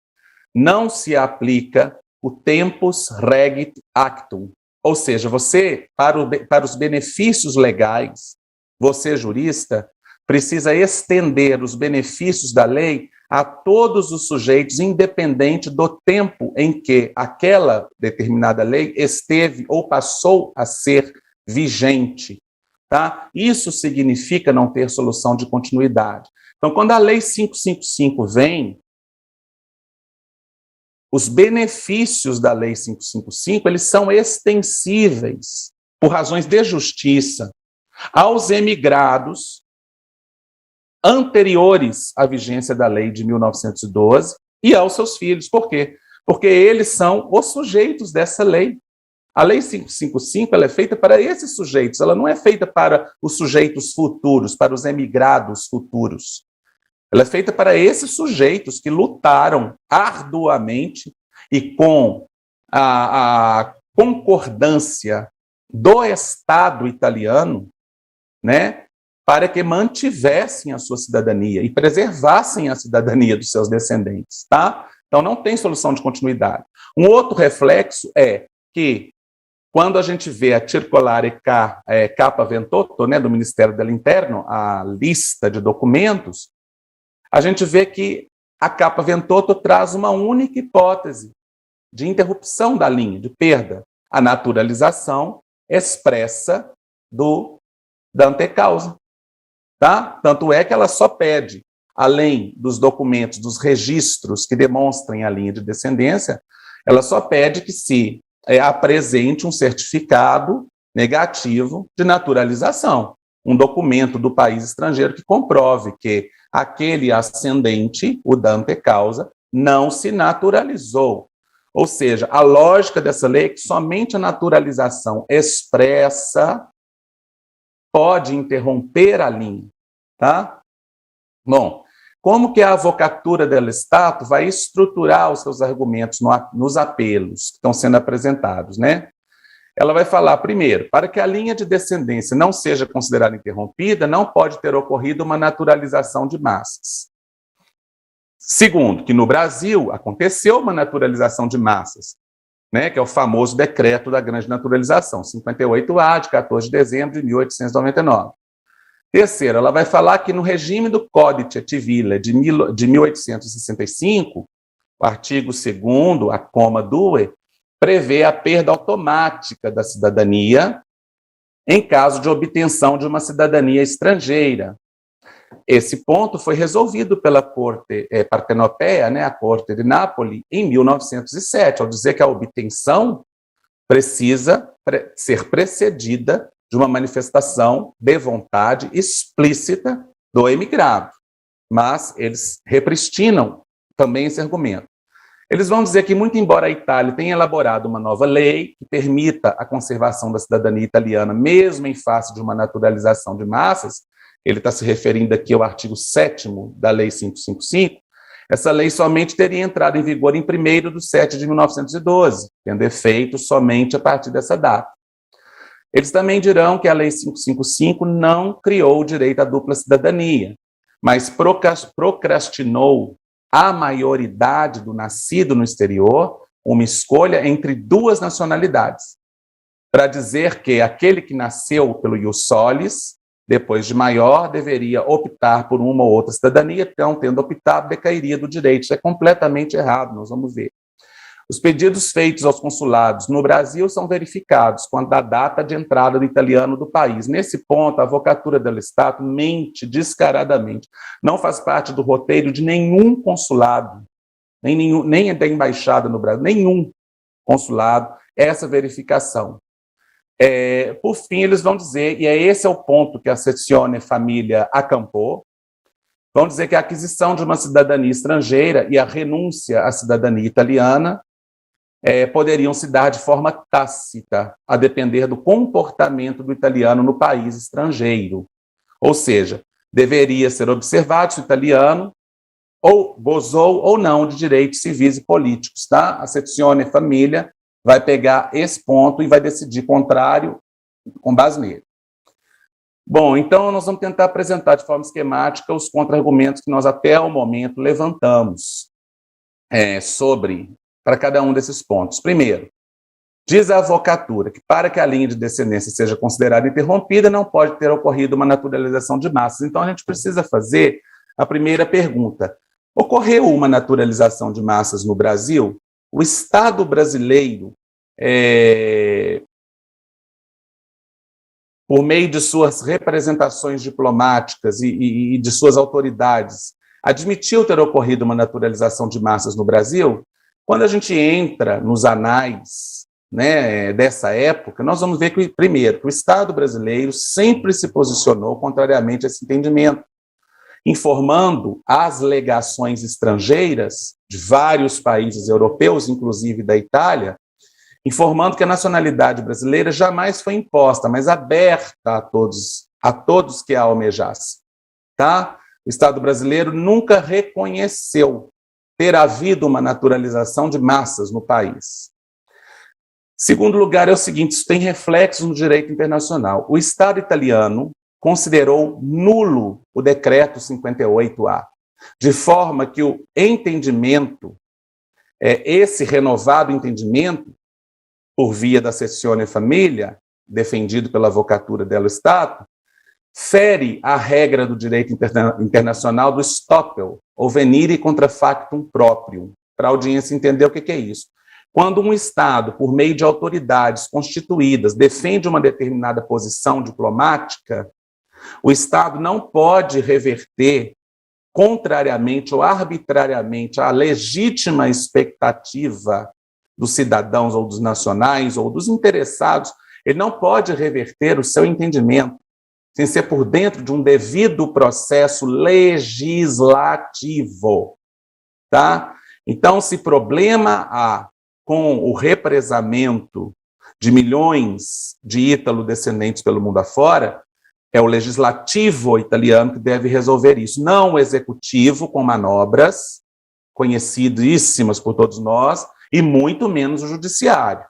não se aplica o tempus regit actum, ou seja, você, para os benefícios legais, você, jurista, precisa estender os benefícios da lei a todos os sujeitos, independente do tempo em que aquela determinada lei esteve ou passou a ser vigente. Tá? Isso significa não ter solução de continuidade. Então, quando a Lei 555 vem, os benefícios da Lei 555, eles são extensíveis, por razões de justiça, aos emigrados anteriores à vigência da lei de 1912 e aos seus filhos. Por quê? Porque eles são os sujeitos dessa lei. A Lei 555 ela é feita para esses sujeitos, ela não é feita para os sujeitos futuros, para os emigrados futuros. Ela é feita para esses sujeitos que lutaram arduamente e com a concordância do Estado italiano, né, para que mantivessem a sua cidadania e preservassem a cidadania dos seus descendentes, tá? Então não tem solução de continuidade. Um outro reflexo é que quando a gente vê a Circolare Capa Ventotto, né, do Ministério dell'Interno, a lista de documentos, a gente vê que a Capa Ventotto traz uma única hipótese de interrupção da linha, de perda, a naturalização expressa da antecausa. Tá? Tanto é que ela só pede, além dos documentos, dos registros que demonstrem a linha de descendência, ela só pede que se apresente um certificado negativo de naturalização, um documento do país estrangeiro que comprove que aquele ascendente, o da antecausa, não se naturalizou. Ou seja, a lógica dessa lei é que somente a naturalização expressa pode interromper a linha, tá? Bom, como que a Avocatura dello Stato vai estruturar os seus argumentos nos apelos que estão sendo apresentados, né? Ela vai falar, primeiro, para que a linha de descendência não seja considerada interrompida, não pode ter ocorrido uma naturalização de massas. Segundo, que no Brasil aconteceu uma naturalização de massas, né, que é o famoso decreto da grande naturalização, 58A, de 14 de dezembro de 1899. Terceiro, ela vai falar que no regime do Codice Civile de 1865, o artigo 2º, a coma 2, prevê a perda automática da cidadania em caso de obtenção de uma cidadania estrangeira. Esse ponto foi resolvido pela Corte Partenopea, né, a Corte de Nápoles, em 1907, ao dizer que a obtenção precisa ser precedida de uma manifestação de vontade explícita do emigrado. Mas eles repristinam também esse argumento. Eles vão dizer que, muito embora a Itália tenha elaborado uma nova lei que permita a conservação da cidadania italiana, mesmo em face de uma naturalização de massas, ele está se referindo aqui ao artigo 7º da Lei 555, essa lei somente teria entrado em vigor em 1º de 7 de 1912, tendo efeito somente a partir dessa data. Eles também dirão que a Lei 555 não criou o direito à dupla cidadania, mas procrastinou a maioridade do nascido no exterior uma escolha entre duas nacionalidades, para dizer que aquele que nasceu pelo ius solis, depois de maior, deveria optar por uma ou outra cidadania, então, tendo optado, decairia do direito. Isso é completamente errado, nós vamos ver. Os pedidos feitos aos consulados no Brasil são verificados quanto à data de entrada do italiano do país. Nesse ponto, a Avocatura dello Stato mente descaradamente. Não faz parte do roteiro de nenhum consulado, nem da embaixada no Brasil, nenhum consulado, essa verificação. Por fim, eles vão dizer, e esse é o ponto que a Sezione Família acampou, vão dizer que a aquisição de uma cidadania estrangeira e a renúncia à cidadania italiana poderiam se dar de forma tácita, a depender do comportamento do italiano no país estrangeiro. Ou seja, deveria ser observado se o italiano ou gozou ou não de direitos civis e políticos, tá? A Sezione Família vai pegar esse ponto e vai decidir contrário com base nele. Bom, então nós vamos tentar apresentar de forma esquemática os contra-argumentos que nós até o momento levantamos para cada um desses pontos. Primeiro, diz a Avocatura que para que a linha de descendência seja considerada interrompida, não pode ter ocorrido uma naturalização de massas. Então a gente precisa fazer a primeira pergunta. Ocorreu uma naturalização de massas no Brasil? O Estado brasileiro, por meio de suas representações diplomáticas e de suas autoridades, admitiu ter ocorrido uma naturalização de massas no Brasil? Quando a gente entra nos anais, né, dessa época, nós vamos ver que, primeiro, que o Estado brasileiro sempre se posicionou contrariamente a esse entendimento, informando as legações estrangeiras de vários países europeus, inclusive da Itália, informando que a nacionalidade brasileira jamais foi imposta, mas aberta a todos que a almejassem. Tá? O Estado brasileiro nunca reconheceu ter havido uma naturalização de massas no país. Segundo lugar, é o seguinte, isso tem reflexos no direito internacional. O Estado italiano considerou nulo o decreto 58A, de forma que o entendimento, esse renovado entendimento, por via da cessione familia, defendido pela Avocatura dello Stato, fere a regra do direito internacional do stoppel, ou venire contra factum proprium, para a audiência entender o que é isso. Quando um Estado, por meio de autoridades constituídas, defende uma determinada posição diplomática, o Estado não pode reverter, contrariamente ou arbitrariamente, à legítima expectativa dos cidadãos ou dos nacionais ou dos interessados, ele não pode reverter o seu entendimento sem ser por dentro de um devido processo legislativo, tá? Então, se problema há com o represamento de milhões de ítalo-descendentes pelo mundo afora, é o legislativo italiano que deve resolver isso, não o executivo com manobras conhecidíssimas por todos nós, e muito menos o judiciário,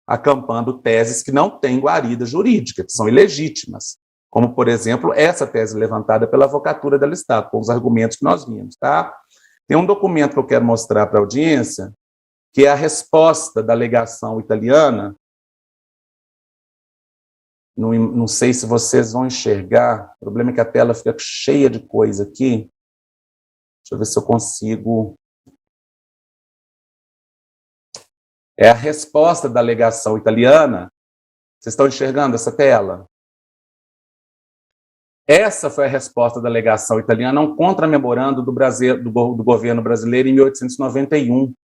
acampando teses que não têm guarida jurídica, que são ilegítimas, como, por exemplo, essa tese levantada pela Avocatura dello Stato, com os argumentos que nós vimos, tá? Tem um documento que eu quero mostrar para a audiência, que é a resposta da alegação italiana. Não sei se vocês vão enxergar, o problema é que a tela fica cheia de coisa aqui. Deixa eu ver se eu consigo. É a resposta da alegação italiana. Vocês estão enxergando essa tela? Essa foi a resposta da alegação italiana a um contramemorando do governo brasileiro em 1891.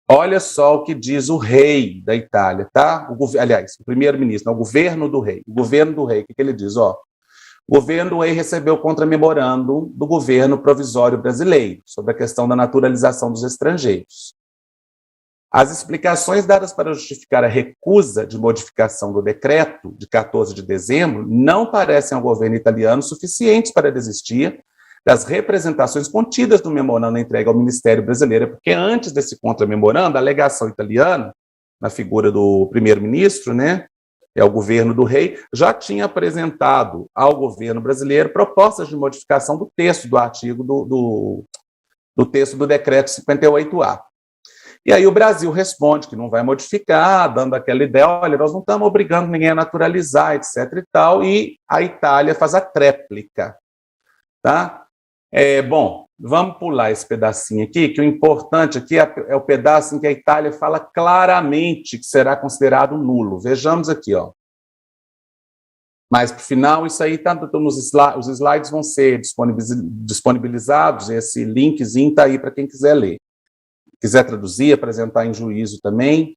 Olha só o que diz o rei da Itália, tá? Aliás, o primeiro-ministro, o governo do rei. O governo do rei, o que ele diz? Ó, o governo do rei recebeu o contramemorando do governo provisório brasileiro sobre a questão da naturalização dos estrangeiros. As explicações dadas para justificar a recusa de modificação do decreto de 14 de dezembro não parecem ao governo italiano suficientes para desistir das representações contidas no memorando entregue ao Ministério Brasileiro, porque antes desse contramemorando, a alegação italiana, na figura do primeiro-ministro, né, é o governo do rei, já tinha apresentado ao governo brasileiro propostas de modificação do texto do artigo do texto do decreto 58A. E aí o Brasil responde que não vai modificar, dando aquela ideia, olha, nós não estamos obrigando ninguém a naturalizar, etc. e tal, e a Itália faz a tréplica, tá? Bom, vamos pular esse pedacinho aqui, que o importante aqui é o pedaço em que a Itália fala claramente que será considerado nulo. Vejamos aqui, ó. Mas, para o final, isso aí tá os slides vão ser disponibilizados, esse linkzinho está aí para quem quiser ler. Quiser traduzir, apresentar em juízo também.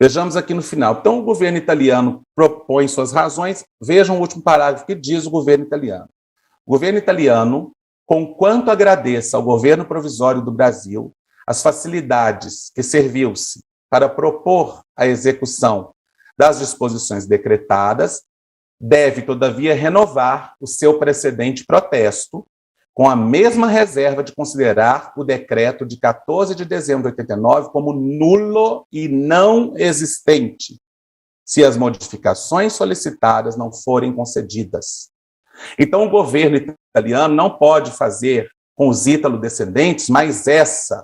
Vejamos aqui no final. Então, o governo italiano propõe suas razões. Vejam o último parágrafo que diz o governo italiano. O governo italiano, conquanto agradeça ao governo provisório do Brasil as facilidades que serviu-se para propor a execução das disposições decretadas, deve, todavia, renovar o seu precedente protesto, com a mesma reserva de considerar o decreto de 14 de dezembro de 89 como nulo e não existente, se as modificações solicitadas não forem concedidas. Então, o governo italiano não pode fazer com os ítalo-descendentes mais essa.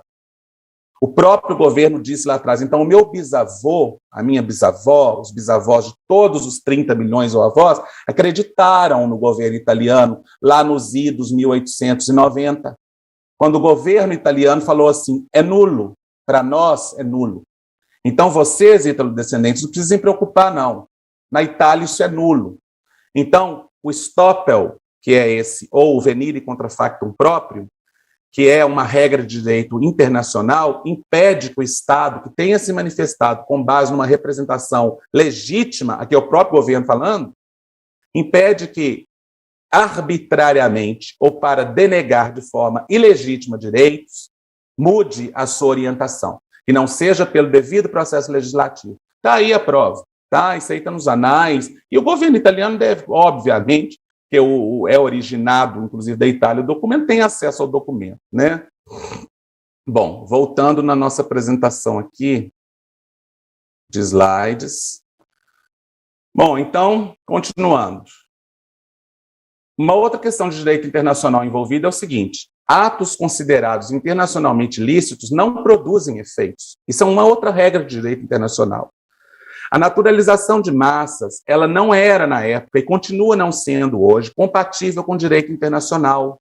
O próprio governo disse lá atrás, então, o meu bisavô, a minha bisavó, os bisavós de todos os 30 milhões ou avós, acreditaram no governo italiano lá nos idos 1890, quando o governo italiano falou assim, é nulo, para nós é nulo. Então, vocês, ítalo-descendentes, não precisam se preocupar, não. Na Itália, isso é nulo. Então, o stoppel, que é esse, ou o venire contra factum próprio, que é uma regra de direito internacional, impede que o Estado, que tenha se manifestado com base numa representação legítima, aqui é o próprio governo falando, impede que arbitrariamente ou para denegar de forma ilegítima direitos, mude a sua orientação, que não seja pelo devido processo legislativo. Está aí a prova, tá? Isso aí está nos anais, e o governo italiano deve, obviamente, que é originado, inclusive, da Itália, o documento, tem acesso ao documento, né? Bom, voltando na nossa apresentação aqui, de slides. Bom, então, continuando. Uma outra questão de direito internacional envolvida é o seguinte, atos considerados internacionalmente lícitos não produzem efeitos. Isso é uma outra regra de direito internacional. A naturalização de massas, ela não era na época e continua não sendo hoje compatível com o direito internacional,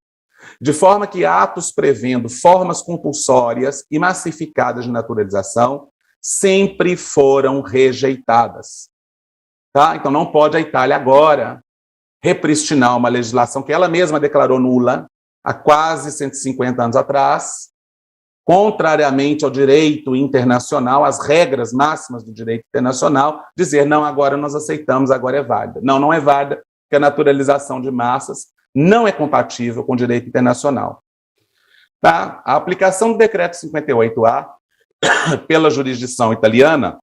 de forma que atos prevendo formas compulsórias e massificadas de naturalização sempre foram rejeitadas. Tá? Então não pode a Itália agora repristinar uma legislação que ela mesma declarou nula há quase 150 anos atrás, contrariamente ao direito internacional, às regras máximas do direito internacional, dizer, não, agora nós aceitamos, agora é válida. Não, não é válida, porque a naturalização de massas não é compatível com o direito internacional. Tá? A aplicação do decreto 58A pela jurisdição italiana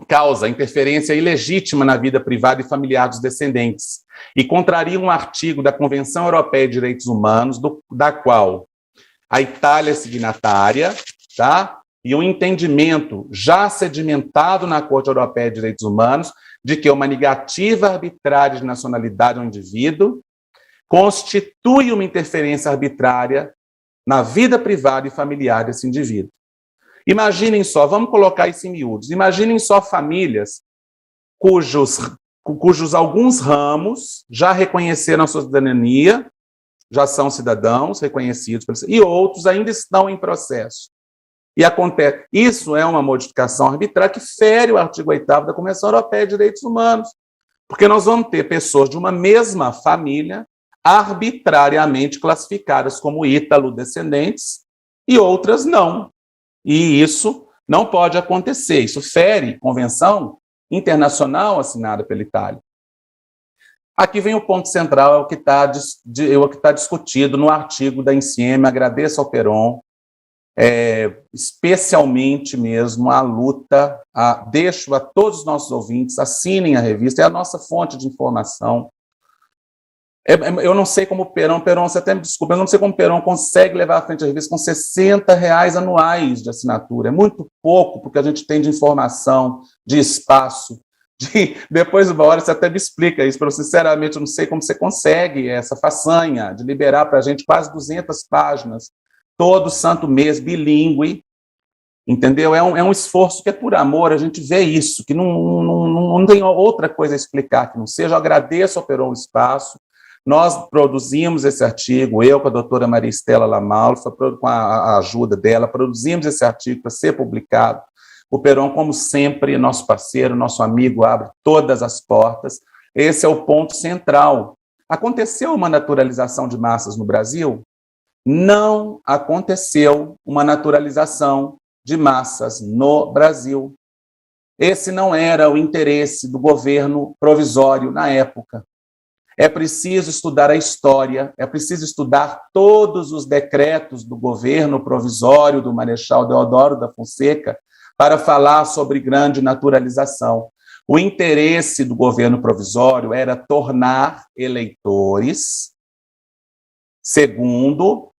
causa interferência ilegítima na vida privada e familiar dos descendentes e contraria um artigo da Convenção Europeia de Direitos Humanos, da qual a Itália é signatária, tá? E um entendimento já sedimentado na Corte Europeia de Direitos Humanos de que uma negativa arbitrária de nacionalidade ao indivíduo constitui uma interferência arbitrária na vida privada e familiar desse indivíduo. Imaginem só, vamos colocar isso em miúdos, imaginem só famílias cujos alguns ramos já reconheceram a sua cidadania, já são cidadãos reconhecidos, e outros ainda estão em processo. E acontece, isso é uma modificação arbitrária que fere o artigo 8º da Convenção Europeia de Direitos Humanos, porque nós vamos ter pessoas de uma mesma família arbitrariamente classificadas como ítalo-descendentes e outras não. E isso não pode acontecer, isso fere convenção internacional assinada pela Itália. Aqui vem o ponto central, é o que está discutido no artigo da Insieme. Agradeço ao Peron, especialmente mesmo a luta, deixo a todos os nossos ouvintes, assinem a revista, é a nossa fonte de informação. Eu não sei como o Peron, você até me desculpa, eu não sei como o Peron consegue levar à frente a revista com R$60 anuais de assinatura. É muito pouco, porque a gente tem de informação, de espaço. Depois de uma hora você até me explica isso, porque sinceramente eu não sei como você consegue essa façanha de liberar para a gente quase 200 páginas, todo santo mês, bilíngue, entendeu? É um esforço que é por amor, a gente vê isso, que não tem outra coisa a explicar que não seja. Eu agradeço ao Peron o espaço. Nós produzimos esse artigo, eu com a doutora Maria Estela Lamalfa, com a ajuda dela, produzimos esse artigo para ser publicado. O Peron, como sempre, nosso parceiro, nosso amigo, abre todas as portas. Esse é o ponto central. Aconteceu uma naturalização de massas no Brasil? Não aconteceu uma naturalização de massas no Brasil. Esse não era o interesse do governo provisório na época. É preciso estudar a história, é preciso estudar todos os decretos do governo provisório do Marechal Deodoro da Fonseca para falar sobre grande naturalização. O interesse do governo provisório era tornar eleitores segundo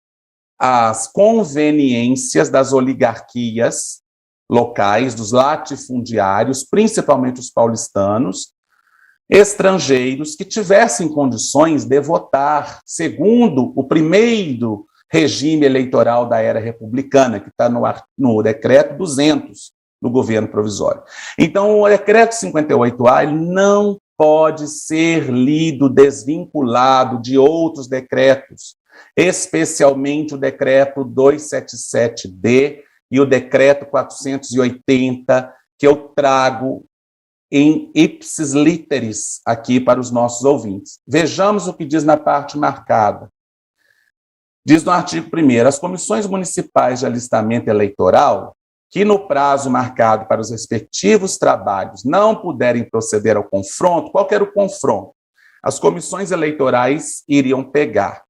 as conveniências das oligarquias locais, dos latifundiários, principalmente os paulistanos, estrangeiros que tivessem condições de votar segundo o primeiro regime eleitoral da era republicana, que está no decreto 200 do governo provisório. Então, o decreto 58A ele não pode ser lido desvinculado de outros decretos, especialmente o decreto 277D e o decreto 480, que eu trago em ipsis literis aqui para os nossos ouvintes. Vejamos o que diz na parte marcada. Diz no artigo 1º, as comissões municipais de alistamento eleitoral, que no prazo marcado para os respectivos trabalhos não puderem proceder ao confronto, qual que era o confronto? As comissões eleitorais iriam pegar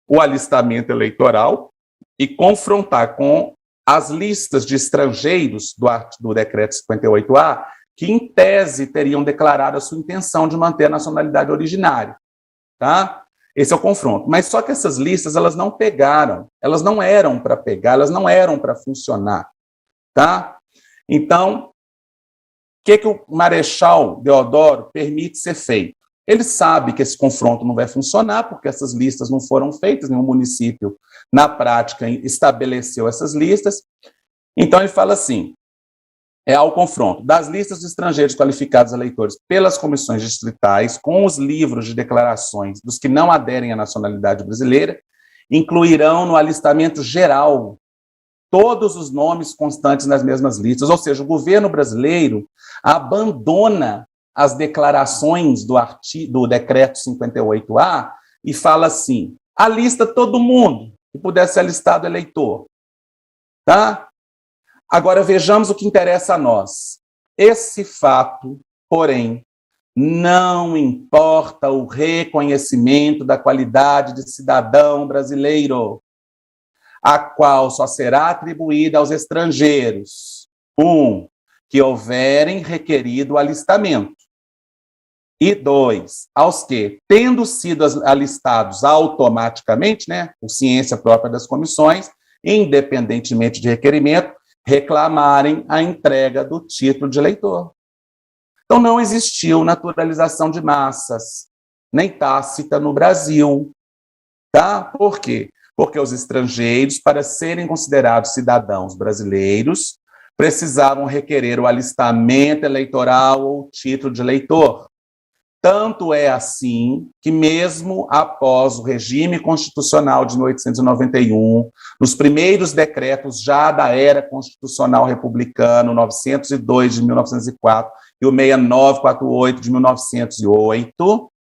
o alistamento eleitoral e confrontar com as listas de estrangeiros do decreto 58A, que, em tese, teriam declarado a sua intenção de manter a nacionalidade originária. Tá? Esse é o confronto. Mas só que essas listas, elas não pegaram, elas não eram para pegar, elas não eram para funcionar. Tá? Então, o que o Marechal Deodoro permite ser feito? Ele sabe que esse confronto não vai funcionar, porque essas listas não foram feitas, nenhum município, na prática, estabeleceu essas listas. Então, ele fala assim, ao confronto das listas de estrangeiros qualificados eleitores pelas comissões distritais com os livros de declarações dos que não aderem à nacionalidade brasileira, incluirão no alistamento geral todos os nomes constantes nas mesmas listas, ou seja, o governo brasileiro abandona as declarações do decreto 58A e fala assim, alista todo mundo que pudesse ser alistado eleitor, tá? Agora vejamos o que interessa a nós. Esse fato, porém, não importa o reconhecimento da qualidade de cidadão brasileiro, a qual só será atribuída aos estrangeiros, que houverem requerido o alistamento, e 2, aos que, tendo sido alistados automaticamente, né, por ciência própria das comissões, independentemente de requerimento, reclamarem a entrega do título de eleitor. Então, não existiu naturalização de massas, nem tácita no Brasil. Tá? Por quê? Porque os estrangeiros, para serem considerados cidadãos brasileiros, precisavam requerer o alistamento eleitoral ou título de eleitor. Tanto é assim que, mesmo após o regime constitucional de 1891, nos primeiros decretos já da era constitucional republicana, o 902 de 1904 e o 6948 de 1908,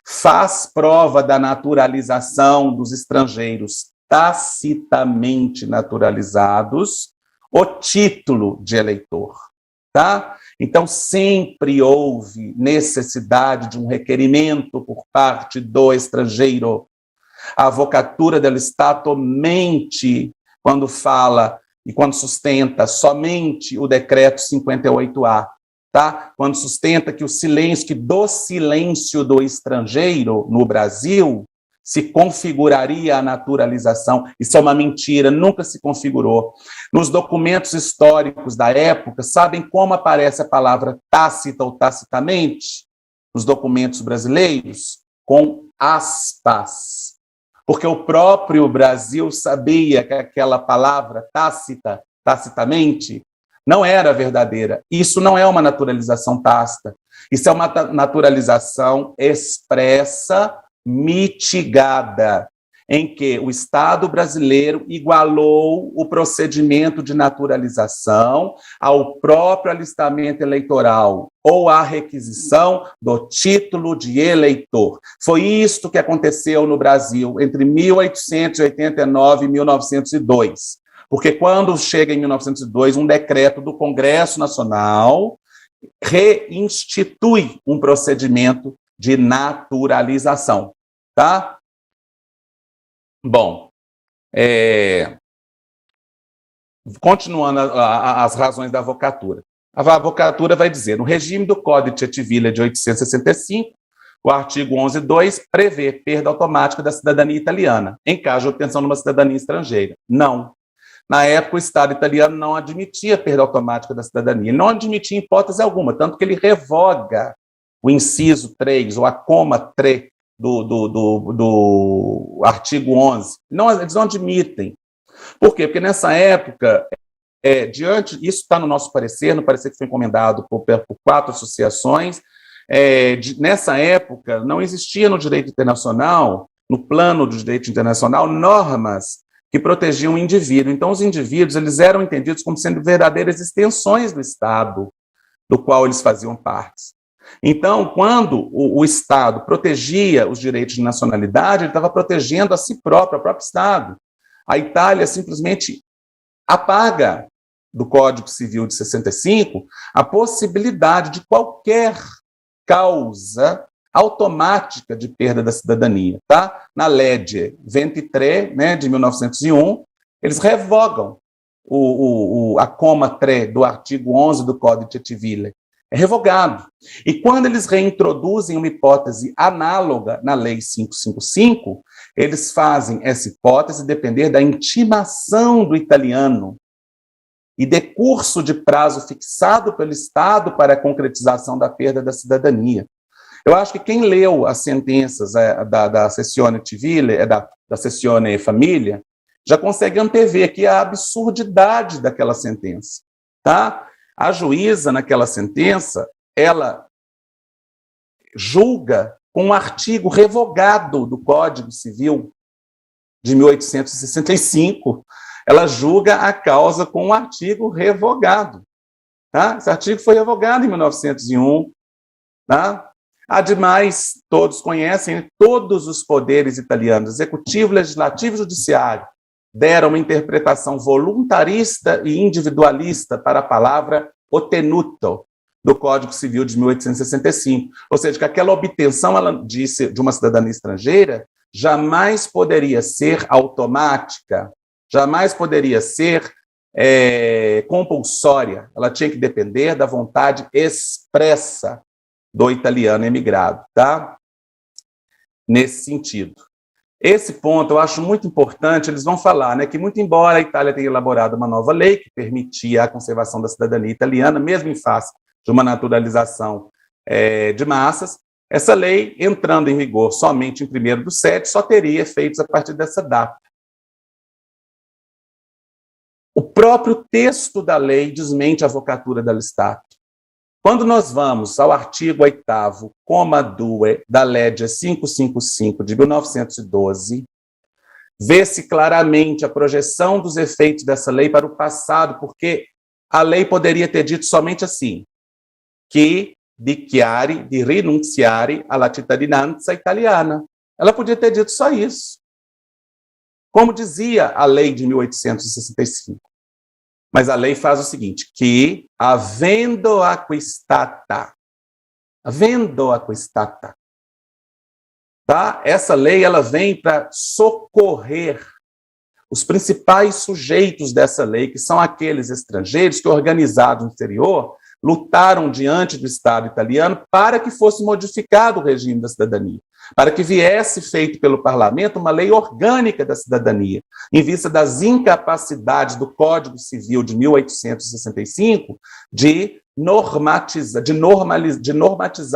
faz prova da naturalização dos estrangeiros tacitamente naturalizados o título de eleitor, tá? Então, sempre houve necessidade de um requerimento por parte do estrangeiro. A avocatura del Stato mente quando fala e quando sustenta somente o decreto 58A, tá? Quando sustenta que do silêncio do estrangeiro no Brasil se configuraria a naturalização. Isso é uma mentira, nunca se configurou. Nos documentos históricos da época, sabem como aparece a palavra tácita ou tacitamente nos documentos brasileiros? Com aspas. Porque o próprio Brasil sabia que aquela palavra tácita, tacitamente, não era verdadeira. Isso não é uma naturalização tácita. Isso é uma naturalização expressa, mitigada, em que o Estado brasileiro igualou o procedimento de naturalização ao próprio alistamento eleitoral ou à requisição do título de eleitor. Foi isto que aconteceu no Brasil entre 1889 e 1902, porque quando chega em 1902 um decreto do Congresso Nacional reinstitui um procedimento de naturalização, tá? Bom, continuando as razões da avocatura. A avocatura vai dizer, no regime do Código de Tchetville de 865, o artigo 11.2 prevê perda automática da cidadania italiana, em caso de obtenção de uma cidadania estrangeira. Não. Na época, o Estado italiano não admitia perda automática da cidadania. Ele não admitia em hipótese alguma, tanto que ele revoga o inciso 3, ou a coma 3 do artigo 11. Não, eles não admitem. Por quê? Porque nessa época, isso está no nosso parecer, no parecer que foi encomendado por 4 associações, nessa época não existia no direito internacional, no plano do direito internacional, normas que protegiam o indivíduo. Então, os indivíduos eles eram entendidos como sendo verdadeiras extensões do Estado, do qual eles faziam parte. Então, quando o Estado protegia os direitos de nacionalidade, ele estava protegendo a si próprio, o próprio Estado. A Itália simplesmente apaga do Código Civil de 65 a possibilidade de qualquer causa automática de perda da cidadania, tá? Na Legge 23, né, de 1901, eles revogam a coma 3 do artigo 11 do Código de Tchetville. É revogado. E quando eles reintroduzem uma hipótese análoga na Lei 555, eles fazem essa hipótese depender da intimação do italiano e decurso de prazo fixado pelo Estado para a concretização da perda da cidadania. Eu acho que quem leu as sentenças da Sessione Civile, da Sessione Família, já consegue antever aqui a absurdidade daquela sentença, tá? A juíza, naquela sentença, ela julga com um artigo revogado do Código Civil de 1865. Ela julga a causa com um artigo revogado. Tá? Esse artigo foi revogado em 1901. Tá? Ademais, todos conhecem, todos os poderes italianos, executivo, legislativo e judiciário, deram uma interpretação voluntarista e individualista para a palavra ottenuto, do Código Civil de 1865. Ou seja, que aquela obtenção, ela disse, de uma cidadania estrangeira, jamais poderia ser automática, jamais poderia ser compulsória. Ela tinha que depender da vontade expressa do italiano emigrado, tá? Nesse sentido. Esse ponto eu acho muito importante. Eles vão falar, né, que muito embora a Itália tenha elaborado uma nova lei que permitia a conservação da cidadania italiana, mesmo em face de uma naturalização de massas, essa lei, entrando em vigor somente em 1º/7, só teria efeitos a partir dessa data. O próprio texto da lei desmente a avocatura dello Stato. Quando nós vamos ao artigo 8º, coma 2, da Legge 555, de 1912, vê-se claramente a projeção dos efeitos dessa lei para o passado, porque a lei poderia ter dito somente assim, que dichiari di rinunciare alla cittadinanza italiana. Ela podia ter dito só isso. Como dizia a lei de 1865. Mas a lei faz o seguinte, que havendo acquistata, tá? Essa lei ela vem para socorrer os principais sujeitos dessa lei, que são aqueles estrangeiros que, organizados no exterior, lutaram diante do Estado italiano para que fosse modificado o regime da cidadania, para que viesse feito pelo parlamento uma lei orgânica da cidadania, em vista das incapacidades do Código Civil de 1865 de normatizar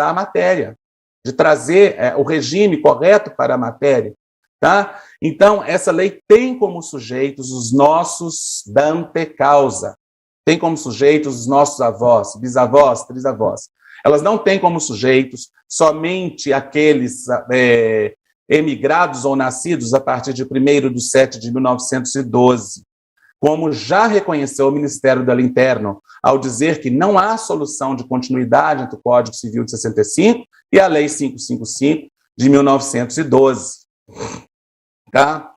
a matéria, de trazer o regime correto para a matéria. Tá? Então, essa lei tem como sujeitos os nossos dante causa, tem como sujeitos os nossos avós, bisavós, trisavós. Elas não têm como sujeitos somente aqueles emigrados ou nascidos a partir de 1º/7 de 1912, como já reconheceu o Ministério do Interno ao dizer que não há solução de continuidade entre o Código Civil de 65 e a Lei 555 de 1912. Tá?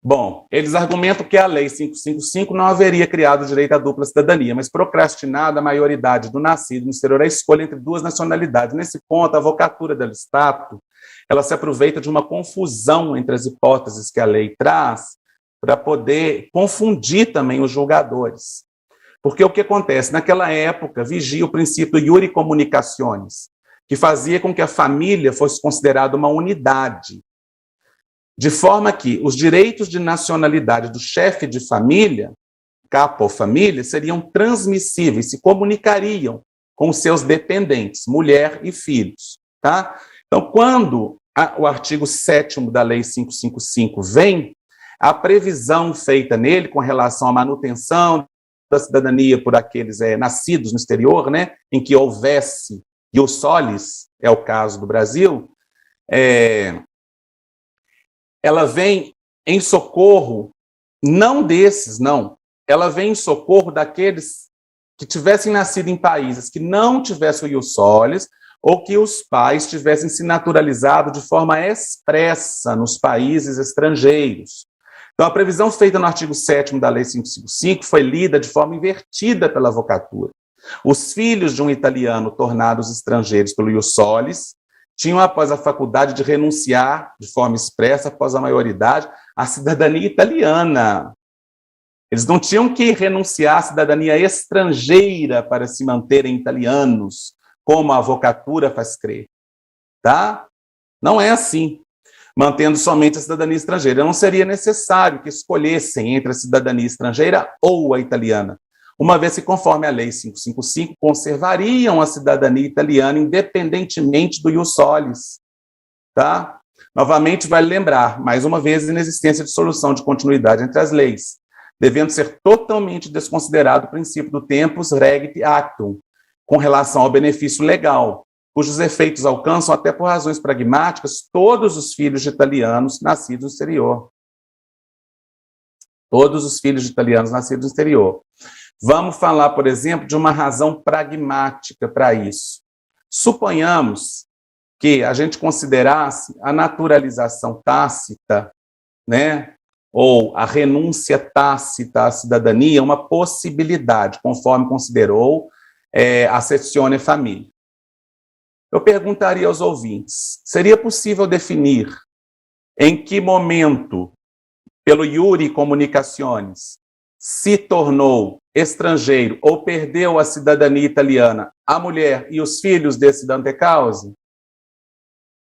Bom, eles argumentam que a Lei 555 não haveria criado o direito à dupla cidadania, mas procrastinada a maioridade do nascido no exterior a escolha entre duas nacionalidades. Nesse ponto, a avocatura dello Stato, ela se aproveita de uma confusão entre as hipóteses que a lei traz para poder confundir também os julgadores. Porque o que acontece? Naquela época, vigia o princípio iure communicationis, que fazia com que a família fosse considerada uma unidade, de forma que os direitos de nacionalidade do chefe de família, capo família, seriam transmissíveis, se comunicariam com seus dependentes, mulher e filhos. Tá? Então, quando o artigo 7º da Lei 555 vem, a previsão feita nele com relação à manutenção da cidadania por aqueles nascidos no exterior, né, em que houvesse ius solis, é o caso do Brasil, ela vem em socorro, não desses, não. Ela vem em socorro daqueles que tivessem nascido em países que não tivessem o ius solis, ou que os pais tivessem se naturalizado de forma expressa nos países estrangeiros. Então, a previsão feita no artigo 7º da Lei 555 foi lida de forma invertida pela avocatura. Os filhos de um italiano tornados estrangeiros pelo ius solis tinham, após a faculdade, de renunciar, de forma expressa, após a maioridade, à cidadania italiana. Eles não tinham que renunciar à cidadania estrangeira para se manterem italianos, como a avocatura faz crer. Tá? Não é assim. Mantendo somente a cidadania estrangeira. Não seria necessário que escolhessem entre a cidadania estrangeira ou a italiana, uma vez que, conforme a Lei 555, conservariam a cidadania italiana independentemente do ius solis. Tá? Novamente, vale lembrar, mais uma vez, a inexistência de solução de continuidade entre as leis. devendo ser totalmente desconsiderado o princípio do tempus regit actum, com relação ao benefício legal, cujos efeitos alcançam, até por razões pragmáticas, todos os filhos de italianos nascidos no exterior. Todos os filhos de italianos nascidos no exterior. Vamos falar, por exemplo, de uma razão pragmática para isso. Suponhamos que a gente considerasse a naturalização tácita, né, ou a renúncia tácita à cidadania uma possibilidade, conforme considerou a Sezione Família. Eu perguntaria aos ouvintes, seria possível definir em que momento, pelo iure comunicationis, se tornou estrangeiro ou perdeu a cidadania italiana a mulher e os filhos desse dante causa?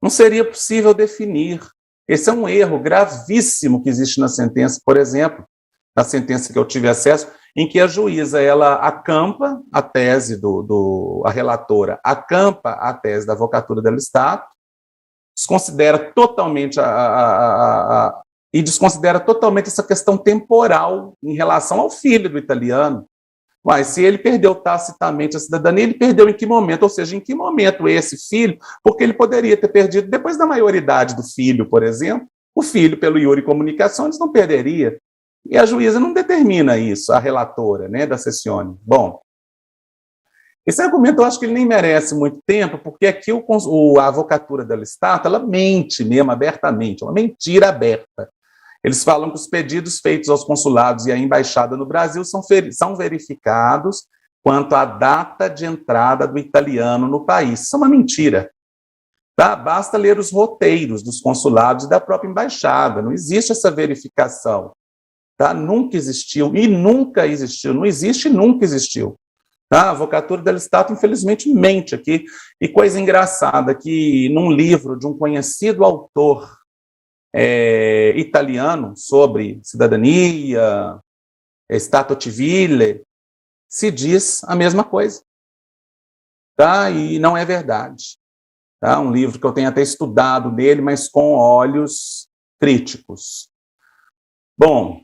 Não seria possível definir. Esse é um erro gravíssimo que existe na sentença, por exemplo, na sentença que eu tive acesso, em que a juíza ela acampa a tese a relatora acampa a tese da Avvocatura dello Stato, desconsidera totalmente e desconsidera totalmente essa questão temporal em relação ao filho do italiano. Mas se ele perdeu tacitamente a cidadania, ele perdeu em que momento? Ou seja, em que momento esse filho? Porque ele poderia ter perdido depois da maioridade do filho, por exemplo. O filho, pelo iure comunicationis, não perderia. E a juíza não determina isso, a relatora, né, da Sezione. Bom, esse argumento eu acho que ele nem merece muito tempo, porque aqui a Avvocatura dello Stato, ela mente mesmo abertamente, uma mentira aberta. Eles falam que os pedidos feitos aos consulados e à embaixada no Brasil são verificados quanto à data de entrada do italiano no país. Isso é uma mentira. Tá? Basta ler os roteiros dos consulados e da própria embaixada. Não existe essa verificação. Tá? Nunca existiu e nunca existiu. Não existe e nunca existiu. Tá? A Avvocatura dello Stato, infelizmente, mente aqui. E coisa engraçada, que num livro de um conhecido autor italiano sobre cidadania, stato civile, se diz a mesma coisa, tá? E não é verdade, tá? Um livro que eu tenho até estudado nele, mas com olhos críticos. Bom,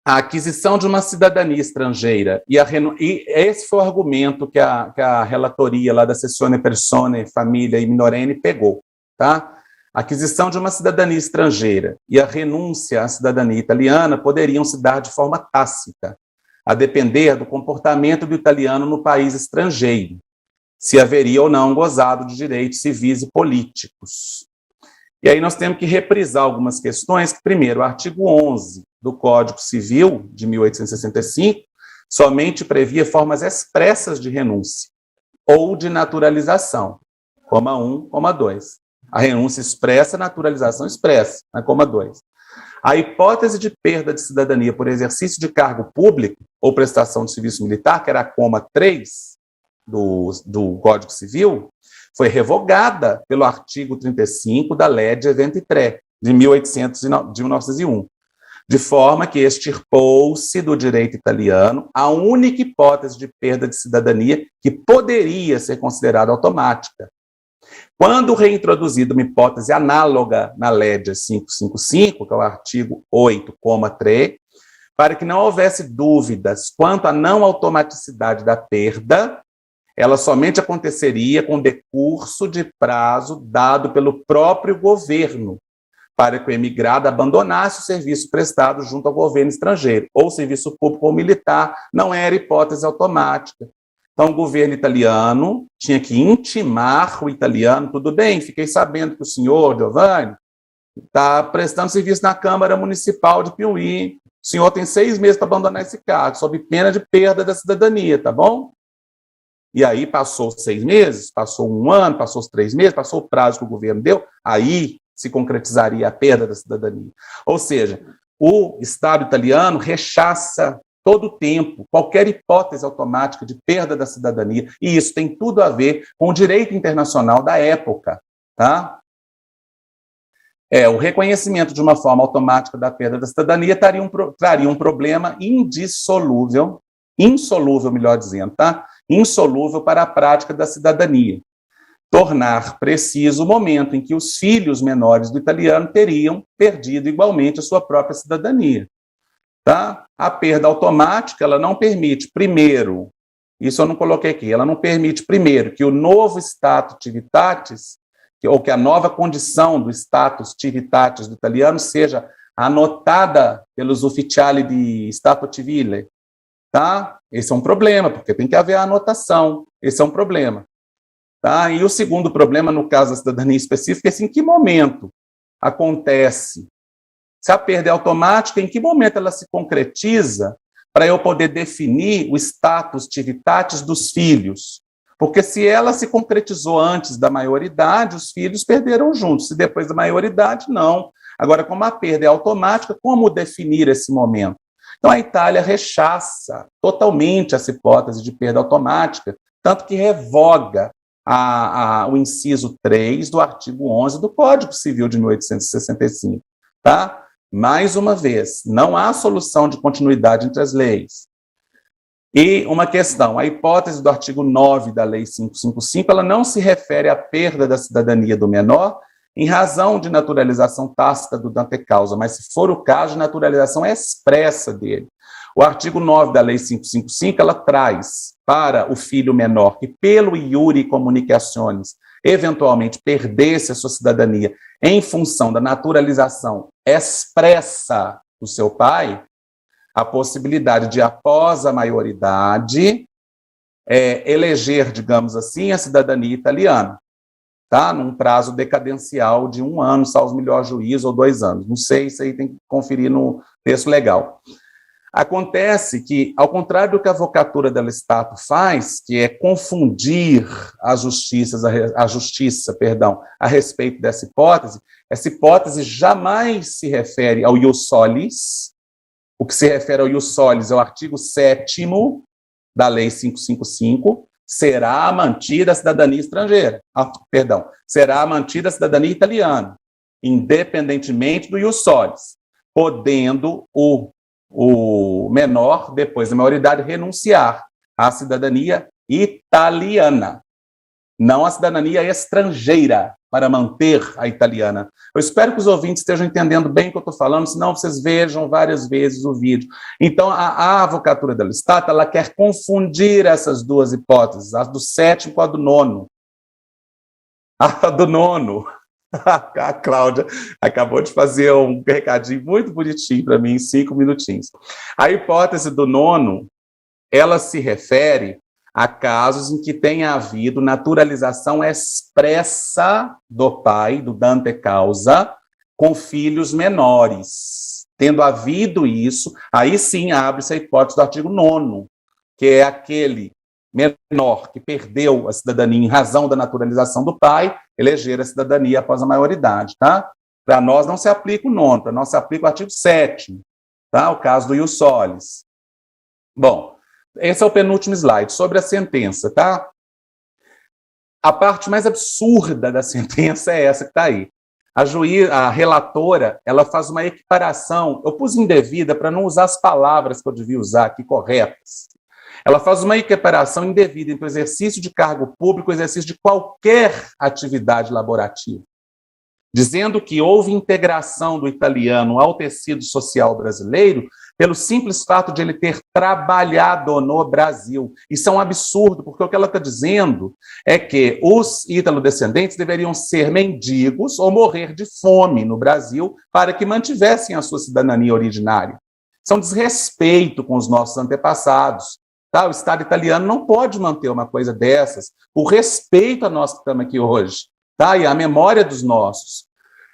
a aquisição de uma cidadania estrangeira e esse foi o argumento que a relatoria lá da Sezione Persone, Famiglia e Minorenne pegou, tá? A aquisição de uma cidadania estrangeira e a renúncia à cidadania italiana poderiam se dar de forma tácita, a depender do comportamento do italiano no país estrangeiro, se haveria ou não gozado de direitos civis e políticos. E aí nós temos que reprisar algumas questões, que primeiro, o artigo 11 do Código Civil de 1865 somente previa formas expressas de renúncia ou de naturalização, coma 1, coma 2. A renúncia expressa, a naturalização expressa, na coma 2. A hipótese de perda de cidadania por exercício de cargo público ou prestação de serviço militar, que era a coma 3 do Código Civil, foi revogada pelo artigo 35 da Legge 23, de 1901, de forma que extirpou-se do direito italiano a única hipótese de perda de cidadania que poderia ser considerada automática. Quando reintroduzida uma hipótese análoga na Legge 555, que é o artigo 8,3, para que não houvesse dúvidas quanto à não automaticidade da perda, ela somente aconteceria com decurso de prazo dado pelo próprio governo, para que o emigrado abandonasse o serviço prestado junto ao governo estrangeiro, ou serviço público ou militar, não era hipótese automática. Então, o governo italiano tinha que intimar o italiano, tudo bem, fiquei sabendo que o senhor, Giovanni, está prestando serviço na Câmara Municipal de Piuí, o senhor tem 6 meses para abandonar esse cargo, sob pena de perda da cidadania, tá bom? E aí passou 6 meses, passou 1 ano, passou os 3 meses, passou o prazo que o governo deu, aí se concretizaria a perda da cidadania. Ou seja, o Estado italiano rechaça todo o tempo qualquer hipótese automática de perda da cidadania, e isso tem tudo a ver com o direito internacional da época, tá? O reconhecimento de uma forma automática da perda da cidadania traria um problema insolúvel, melhor dizendo, tá? Insolúvel para a prática da cidadania. Tornar preciso o momento em que os filhos menores do italiano teriam perdido igualmente a sua própria cidadania. tá? A perda automática, ela não permite, primeiro, isso eu não coloquei aqui, ela não permite, primeiro, que o novo status civitatis, ou que a nova condição do status civitatis do italiano seja anotada pelos ufficiali di stato civile, tá? Esse é um problema, porque tem que haver a anotação, esse é um problema. Tá? E o segundo problema, no caso da cidadania específica, é assim, em que momento acontece? Se a perda é automática, em que momento ela se concretiza para eu poder definir o status civitatis dos filhos? Porque se ela se concretizou antes da maioridade, os filhos perderam juntos. Se depois da maioridade, não. Agora, como a perda é automática, como definir esse momento? Então, a Itália rechaça totalmente essa hipótese de perda automática, tanto que revoga o inciso 3 do artigo 11 do Código Civil de 1865. Tá? Mais uma vez, não há solução de continuidade entre as leis. E uma questão, a hipótese do artigo 9 da Lei 555, ela não se refere à perda da cidadania do menor em razão de naturalização tácita do dante causa, mas se for o caso, de naturalização expressa dele. O artigo 9 da Lei 555, ela traz para o filho menor que, pelo iure comunicações, eventualmente perdesse a sua cidadania em função da naturalização expressa do seu pai, a possibilidade de, após a maioridade, eleger, digamos assim, a cidadania italiana, tá? Num prazo decadencial de 1 ano, salvo melhor juízo, ou 2 anos. Não sei, isso aí tem que conferir no texto legal. Acontece que, ao contrário do que a Avocatura dello Stato faz, que é confundir a justiça a respeito dessa hipótese, essa hipótese jamais se refere ao ius solis. O que se refere ao ius solis é o artigo 7º da Lei 555, será mantida a cidadania estrangeira. Será mantida a cidadania italiana, independentemente do ius solis, podendo o menor, depois da maioridade, renunciar à cidadania italiana, não à cidadania estrangeira, para manter a italiana. Eu espero que os ouvintes estejam entendendo bem o que eu estou falando, senão vocês vejam várias vezes o vídeo. Então, a Avocatura dello Stato, ela quer confundir essas duas hipóteses, a do 7º com a do 9º. A do 9º. A Cláudia acabou de fazer um recadinho muito bonitinho para mim, em 5 minutinhos. A hipótese do 9º, ela se refere a casos em que tenha havido naturalização expressa do pai, do dante causa, com filhos menores. Tendo havido isso, aí sim abre-se a hipótese do artigo 9º, que é aquele menor que perdeu a cidadania em razão da naturalização do pai, eleger a cidadania após a maioridade, tá? Para nós não se aplica o 9º, para nós se aplica o artigo 7º, tá? O caso do ius solis. Bom, esse é o penúltimo slide, sobre a sentença, tá? A parte mais absurda da sentença é essa que está aí. A relatora, ela faz uma equiparação, eu pus indevida para não usar as palavras que eu devia usar aqui corretas. Ela faz uma equiparação indevida entre o exercício de cargo público e o exercício de qualquer atividade laborativa, dizendo que houve integração do italiano ao tecido social brasileiro pelo simples fato de ele ter trabalhado no Brasil. Isso é um absurdo, porque o que ela está dizendo é que os ítalo-descendentes deveriam ser mendigos ou morrer de fome no Brasil para que mantivessem a sua cidadania originária. Isso é um desrespeito com os nossos antepassados. Tá? O Estado italiano não pode manter uma coisa dessas, por respeito a nós que estamos aqui hoje, tá? E a memória dos nossos.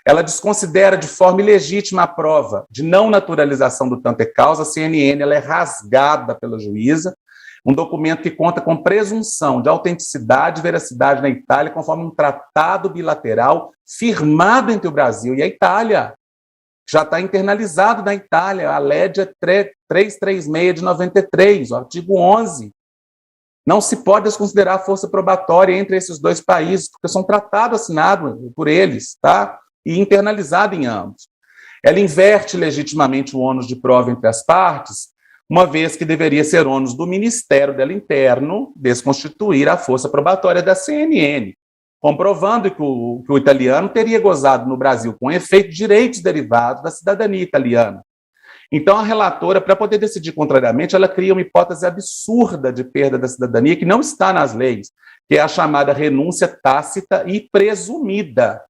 Ela desconsidera de forma ilegítima a prova de não naturalização do dante causa. A CNN ela é rasgada pela juíza, um documento que conta com presunção de autenticidade e veracidade na Itália, conforme um tratado bilateral firmado entre o Brasil e a Itália. Já está internalizado na Itália, a Legge 336 de 93, o artigo 11. Não se pode desconsiderar a força probatória entre esses dois países, porque são tratados assinados por eles, tá? E internalizado em ambos. Ela inverte legitimamente o ônus de prova entre as partes, uma vez que deveria ser ônus do Ministério dela Interno desconstituir a força probatória da CNN, comprovando que o italiano teria gozado no Brasil, com efeito, direitos derivados da cidadania italiana. Então, a relatora, para poder decidir contrariamente, ela cria uma hipótese absurda de perda da cidadania que não está nas leis, que é a chamada renúncia tácita e presumida.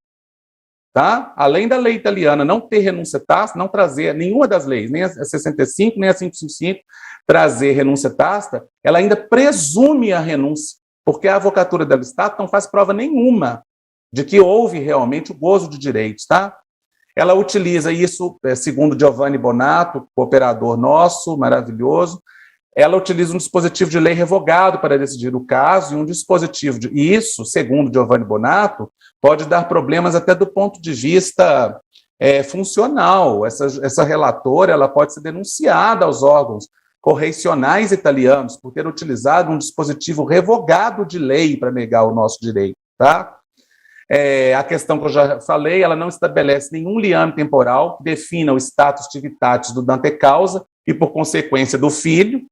Tá? Além da lei italiana não ter renúncia tácita, não trazer nenhuma das leis, nem a 65, nem a 555, trazer renúncia tácita, ela ainda presume a renúncia, porque a Avocatura dello Stato não faz prova nenhuma de que houve realmente o gozo de direitos, tá? Ela utiliza isso, segundo Giovanni Bonato, cooperador nosso, maravilhoso, ela utiliza um dispositivo de lei revogado para decidir o caso, e um dispositivo e isso, segundo Giovanni Bonato, pode dar problemas até do ponto de vista funcional. Essa relatora ela pode ser denunciada aos órgãos correicionais italianos por ter utilizado um dispositivo revogado de lei para negar o nosso direito, tá? A questão que eu já falei, ela não estabelece nenhum liame temporal que defina o status tivitatis do dante causa e, por consequência, do filho.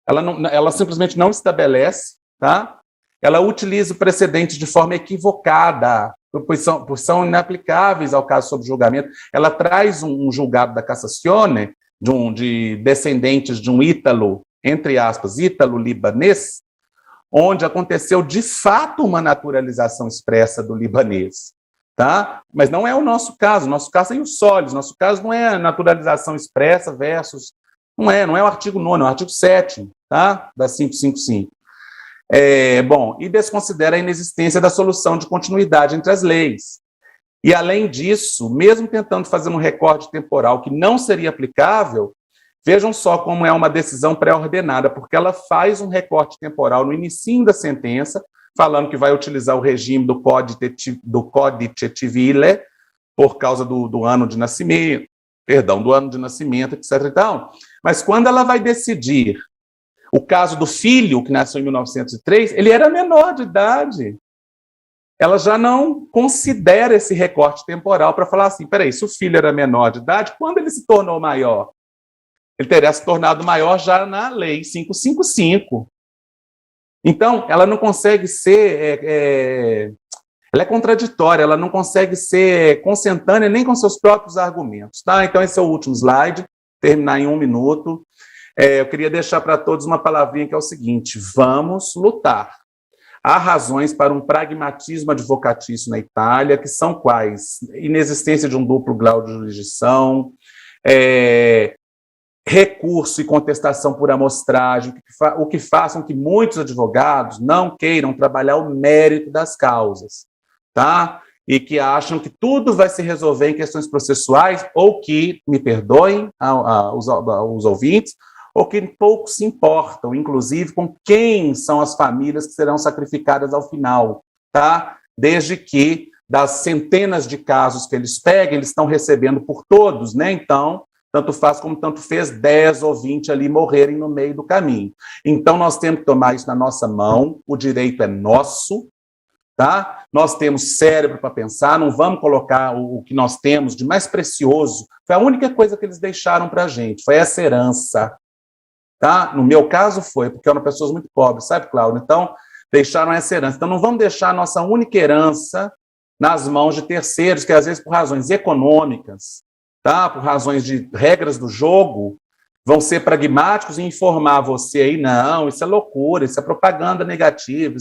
Ela simplesmente não estabelece, tá? Ela utiliza o precedente de forma equivocada, pois são inaplicáveis ao caso sob julgamento. Ela traz um julgado da Cassazione, de descendentes de um ítalo, entre aspas, ítalo-libanês, onde aconteceu de fato uma naturalização expressa do libanês, tá? Mas não é o nosso caso é o Solis, nosso caso não é naturalização expressa versus, não é o artigo 9º, é o artigo 7º, tá? Da 555. Bom, e desconsidera a inexistência da solução de continuidade entre as leis. E, além disso, mesmo tentando fazer um recorte temporal que não seria aplicável, vejam só como é uma decisão pré-ordenada, porque ela faz um recorte temporal no inicinho da sentença, falando que vai utilizar o regime do Codice Civile por causa do ano de nascimento, etc. e tal. Mas quando ela vai decidir o caso do filho, que nasceu em 1903, ele era menor de idade. Ela já não considera esse recorte temporal para falar assim, peraí, se o filho era menor de idade, quando ele se tornou maior? Ele teria se tornado maior já na lei 555. Então, ela não consegue ser... ela é contraditória, ela não consegue ser consentânea nem com seus próprios argumentos. Tá? Então, esse é o último slide, terminar em 1 minuto. Eu queria deixar para todos uma palavrinha que é o seguinte: vamos lutar. Há razões para um pragmatismo advocatício na Itália, que são quais? Inexistência de um duplo grau de jurisdição, recurso e contestação por amostragem, o que façam que muitos advogados não queiram trabalhar o mérito das causas, tá? E que acham que tudo vai se resolver em questões processuais, ou que, me perdoem os ouvintes, ou que pouco se importam, inclusive, com quem são as famílias que serão sacrificadas ao final, tá? Desde que, das centenas de casos que eles pegam, eles estão recebendo por todos, né? Então, tanto faz como tanto fez 10 ou 20 ali morrerem no meio do caminho. Então, nós temos que tomar isso na nossa mão, o direito é nosso, tá? Nós temos cérebro para pensar, não vamos colocar o que nós temos de mais precioso. Foi a única coisa que eles deixaram para a gente, foi essa herança. Tá? No meu caso foi, porque eram pessoas muito pobres, sabe, Cláudio? Então, deixaram essa herança. Então, não vamos deixar a nossa única herança nas mãos de terceiros, que às vezes por razões econômicas, tá? Por razões de regras do jogo, vão ser pragmáticos e informar você aí, não, isso é loucura, isso é propaganda negativa,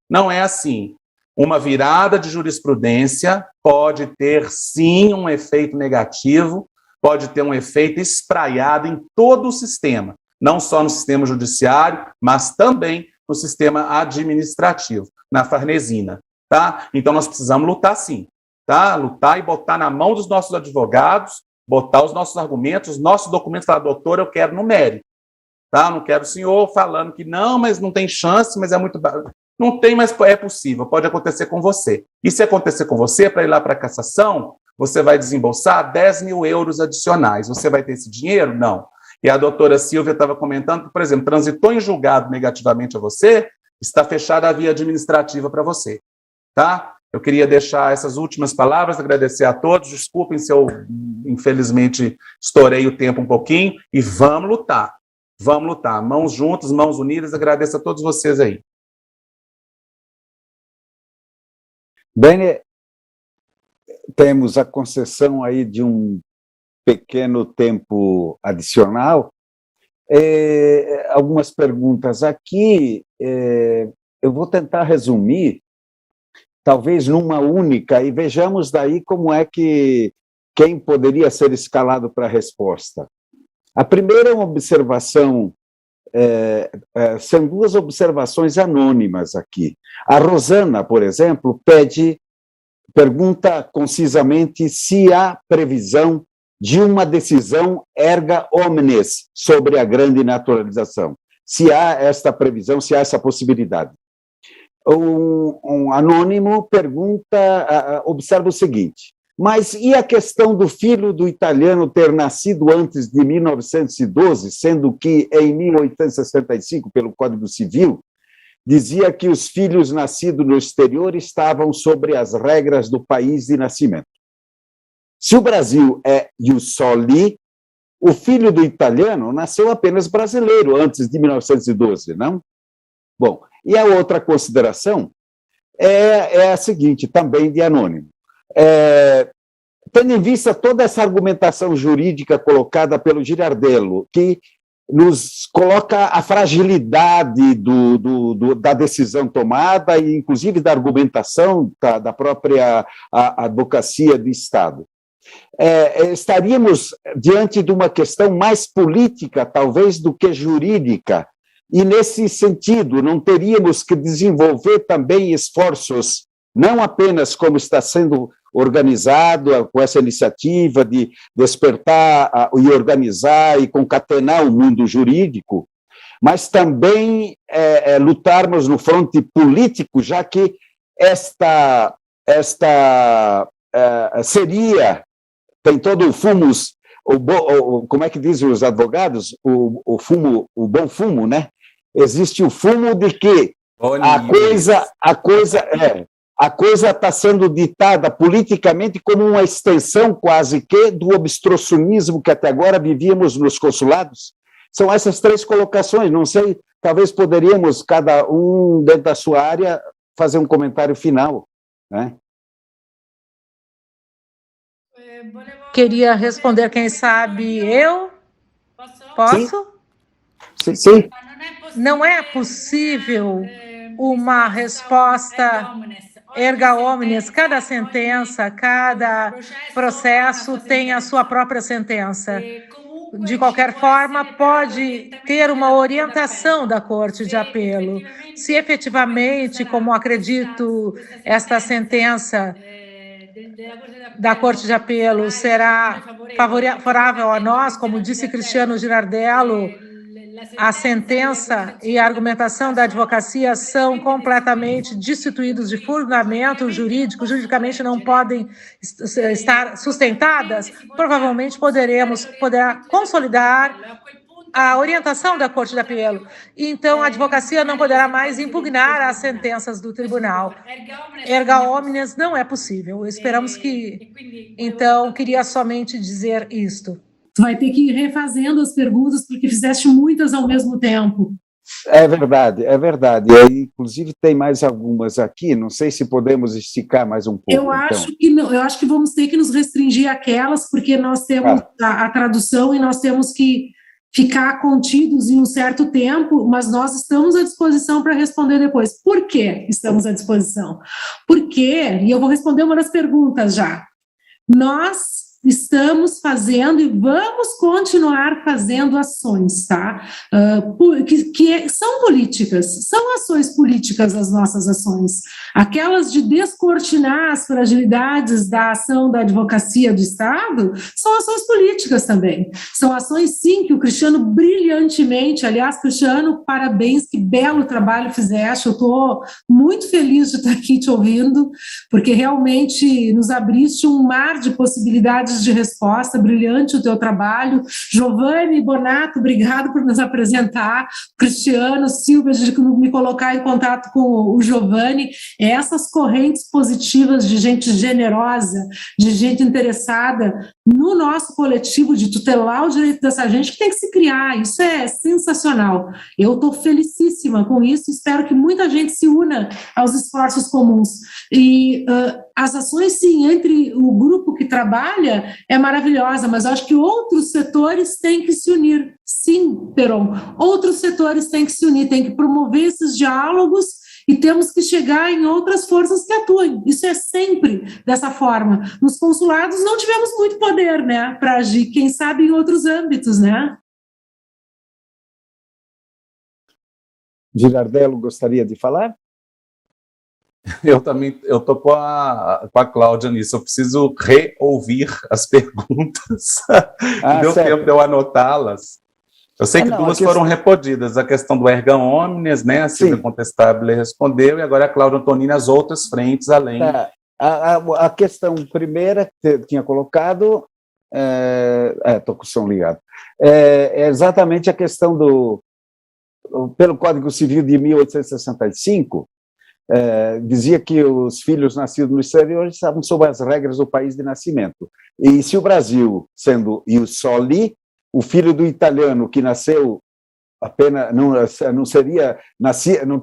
não é assim. Uma virada de jurisprudência pode ter, sim, um efeito negativo, pode ter um efeito espraiado em todo o sistema, não só no sistema judiciário, mas também no sistema administrativo, na Farnesina, tá? Então, nós precisamos lutar sim, tá? Lutar e botar na mão dos nossos advogados, botar os nossos argumentos, os nossos documentos, falar, doutor, eu quero no mérito, tá? Não quero o senhor falando que não, mas não tem chance, mas é muito... Não tem, mas é possível, pode acontecer com você. E se acontecer com você, para ir lá para a cassação, você vai desembolsar 10 mil euros adicionais. Você vai ter esse dinheiro? Não. E a doutora Silvia estava comentando que, por exemplo, transitou em julgado negativamente a você, está fechada a via administrativa para você, tá? Eu queria deixar essas últimas palavras, agradecer a todos, desculpem se eu, infelizmente, estourei o tempo um pouquinho, e vamos lutar, mãos juntas, mãos unidas, agradeço a todos vocês aí. Bem, temos a concessão aí de um pequeno tempo adicional, algumas perguntas aqui, eu vou tentar resumir, talvez numa única, e vejamos daí como é que quem poderia ser escalado para a resposta. A primeira observação, são duas observações anônimas aqui. A Rosana, por exemplo, pergunta concisamente se há previsão de uma decisão erga omnes sobre a grande naturalização. Se há esta previsão, se há essa possibilidade. Um anônimo pergunta, observa o seguinte: mas e a questão do filho do italiano ter nascido antes de 1912, sendo que em 1865, pelo Código Civil, dizia que os filhos nascidos no exterior estavam sobre as regras do país de nascimento. Se o Brasil é ius soli, o filho do italiano nasceu apenas brasileiro antes de 1912, não? Bom, e a outra consideração é a seguinte, também de anônimo. Tendo em vista toda essa argumentação jurídica colocada pelo Girardello, que nos coloca a fragilidade da decisão tomada e, inclusive, da argumentação da própria advocacia do Estado. Estaríamos diante de uma questão mais política, talvez, do que jurídica, e, nesse sentido, não teríamos que desenvolver também esforços, não apenas como está sendo organizado com essa iniciativa de despertar e organizar e concatenar o mundo jurídico, mas também lutarmos no fronte político, já que esta seria, tem todo o fumus, como é que dizem os advogados? O bom fumo, né? Existe o fumo de que a coisa está sendo ditada politicamente como uma extensão quase que do obstrucionismo que até agora vivíamos nos consulados. São essas três colocações, não sei, talvez poderíamos, cada um dentro da sua área, fazer um comentário final, né? Queria responder, quem sabe, eu? Posso? Sim. Sim. Não é possível uma resposta erga omnes, cada sentença, cada processo tem a sua própria sentença. De qualquer forma, pode ter uma orientação da Corte de Apelo. Se efetivamente, como acredito, esta sentença da Corte de Apelo será favorável a nós, como disse Cristiano Girardello, a sentença e a argumentação da advocacia são completamente destituídos de fundamento jurídico, juridicamente não podem estar sustentadas, provavelmente poderá consolidar a orientação da Corte de Apelo. Então, a advocacia não poderá mais impugnar as sentenças do tribunal. Erga omnes não é possível. Esperamos que... Então, queria somente dizer isto. Tu vai ter que ir refazendo as perguntas, porque fizeste muitas ao mesmo tempo. É verdade. E, inclusive, tem mais algumas aqui, não sei se podemos esticar mais um pouco. Eu acho que vamos ter que nos restringir àquelas, porque nós temos a tradução e nós temos que ficar contidos em um certo tempo, mas nós estamos à disposição para responder depois. Por que estamos à disposição? E eu vou responder uma das perguntas já. Nós estamos fazendo e vamos continuar fazendo ações, tá? Que são políticas, são ações políticas as nossas ações. Aquelas de descortinar as fragilidades da ação da advocacia do Estado são ações políticas também. São ações, sim, que o Cristiano brilhantemente, aliás, Cristiano, parabéns, que belo trabalho fizeste, eu estou muito feliz de estar aqui te ouvindo, porque realmente nos abriste um mar de possibilidades de resposta, brilhante o teu trabalho. Giovanni Bonato, obrigado por nos apresentar. Cristiano, Silvia, de me colocar em contato com o Giovanni. Essas correntes positivas de gente generosa, de gente interessada no nosso coletivo de tutelar o direito dessa gente que tem que se criar. Isso é sensacional. Eu estou felicíssima com isso, espero que muita gente se una aos esforços comuns. E as ações, sim, entre o grupo que trabalha é maravilhosa, mas eu acho que outros setores têm que se unir. Sim, Peron, outros setores têm que se unir, têm que promover esses diálogos e temos que chegar em outras forças que atuem. Isso é sempre dessa forma. Nos consulados não tivemos muito poder, né, para agir, quem sabe em outros âmbitos, né? Girardello gostaria de falar? Eu também, eu estou com a Cláudia nisso, eu preciso reouvir as perguntas. Deu tempo de eu anotá-las. Eu sei que duas foram repodidas, a questão do erga omnes, né, a Silvia Contestabile respondeu, e agora a Cláudia Antonini, as outras frentes além. A questão primeira que eu tinha colocado, estou com o som ligado, é exatamente a questão pelo Código Civil de 1865, dizia que os filhos nascidos no exterior estavam sob as regras do país de nascimento. E se o Brasil, sendo ius soli, o filho do italiano que nasceu apenas não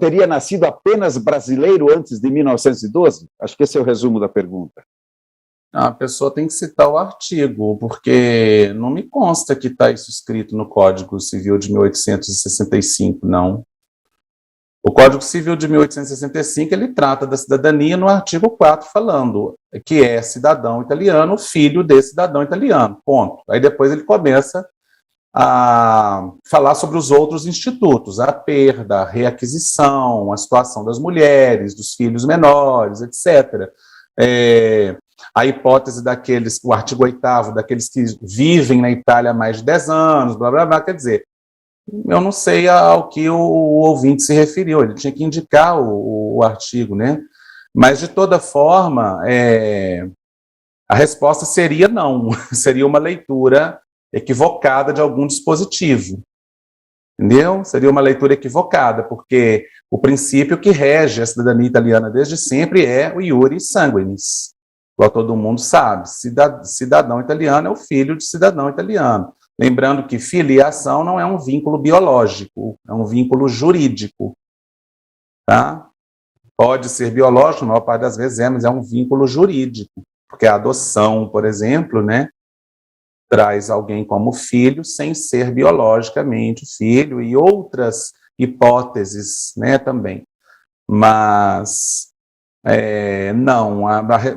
teria nascido apenas brasileiro antes de 1912? Acho que esse é o resumo da pergunta. A pessoa tem que citar o artigo, porque não me consta que está isso escrito no Código Civil de 1865, não. O Código Civil de 1865, ele trata da cidadania no artigo 4, falando que é cidadão italiano, filho de cidadão italiano, ponto. Aí depois ele começa a falar sobre os outros institutos, a perda, a reaquisição, a situação das mulheres, dos filhos menores, etc. A hipótese daqueles, o artigo 8º, daqueles que vivem na Itália há mais de 10 anos, blá, blá, blá, quer dizer, eu não sei ao que o ouvinte se referiu, ele tinha que indicar o artigo, né? Mas, de toda forma, a resposta seria não, seria uma leitura equivocada de algum dispositivo, entendeu? Seria uma leitura equivocada, porque o princípio que rege a cidadania italiana desde sempre é o iuris sanguinis, igual todo mundo sabe, cidadão italiano é o filho de cidadão italiano. Lembrando que filiação não é um vínculo biológico, é um vínculo jurídico, tá? Pode ser biológico, na maior parte das vezes mas é um vínculo jurídico, porque a adoção, por exemplo, né, traz alguém como filho sem ser biologicamente filho, e outras hipóteses, né, também. Mas, não,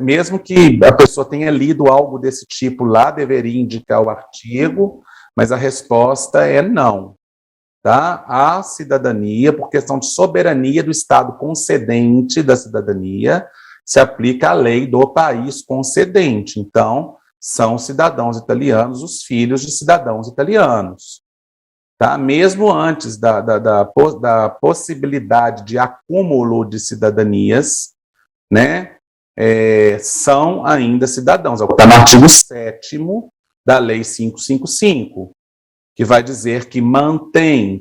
mesmo que a pessoa tenha lido algo desse tipo lá, deveria indicar o artigo, mas a resposta é não. Tá? A cidadania, por questão de soberania do Estado concedente da cidadania, se aplica à lei do país concedente. Então, são cidadãos italianos os filhos de cidadãos italianos. Tá? Mesmo antes da possibilidade de acúmulo de cidadanias, né, são ainda cidadãos. Está no artigo 7º da Lei 555, que vai dizer que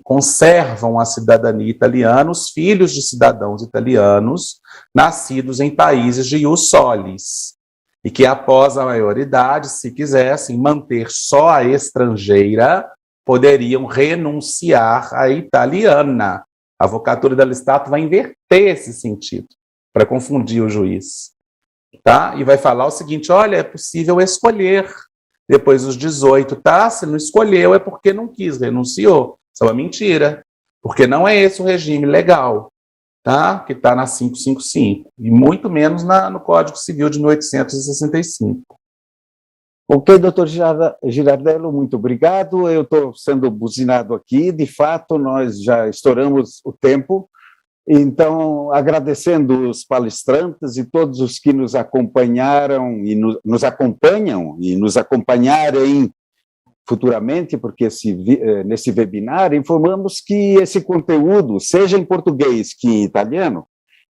conservam a cidadania italiana os filhos de cidadãos italianos nascidos em países de ius solis, e que após a maioridade, se quisessem manter só a estrangeira, poderiam renunciar à italiana. A Avvocatura dello Stato vai inverter esse sentido, para confundir o juiz. Tá? E vai falar o seguinte, olha, é possível escolher depois dos 18, tá? Se não escolheu é porque não quis, renunciou. Isso é uma mentira, porque não é esse o regime legal, tá? Que está na 555, e muito menos no Código Civil de 1865. Ok, doutor Girardello, muito obrigado. Eu estou sendo buzinado aqui, de fato, nós já estouramos o tempo. Então, agradecendo os palestrantes e todos os que nos acompanharam e nos acompanham e nos acompanharem futuramente, porque nesse webinar informamos que esse conteúdo, seja em português que em italiano,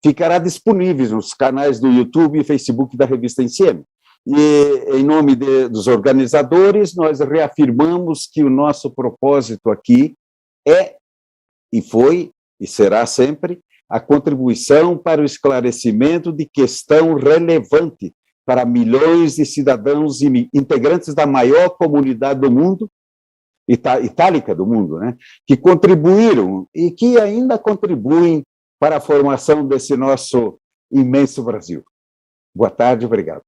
ficará disponível nos canais do YouTube e Facebook da Revista Insieme. E, em nome dos organizadores, nós reafirmamos que o nosso propósito aqui e foi, e será sempre, a contribuição para o esclarecimento de questão relevante para milhões de cidadãos e integrantes da maior comunidade do mundo, itálica do mundo, né, que contribuíram e que ainda contribuem para a formação desse nosso imenso Brasil. Boa tarde, obrigado.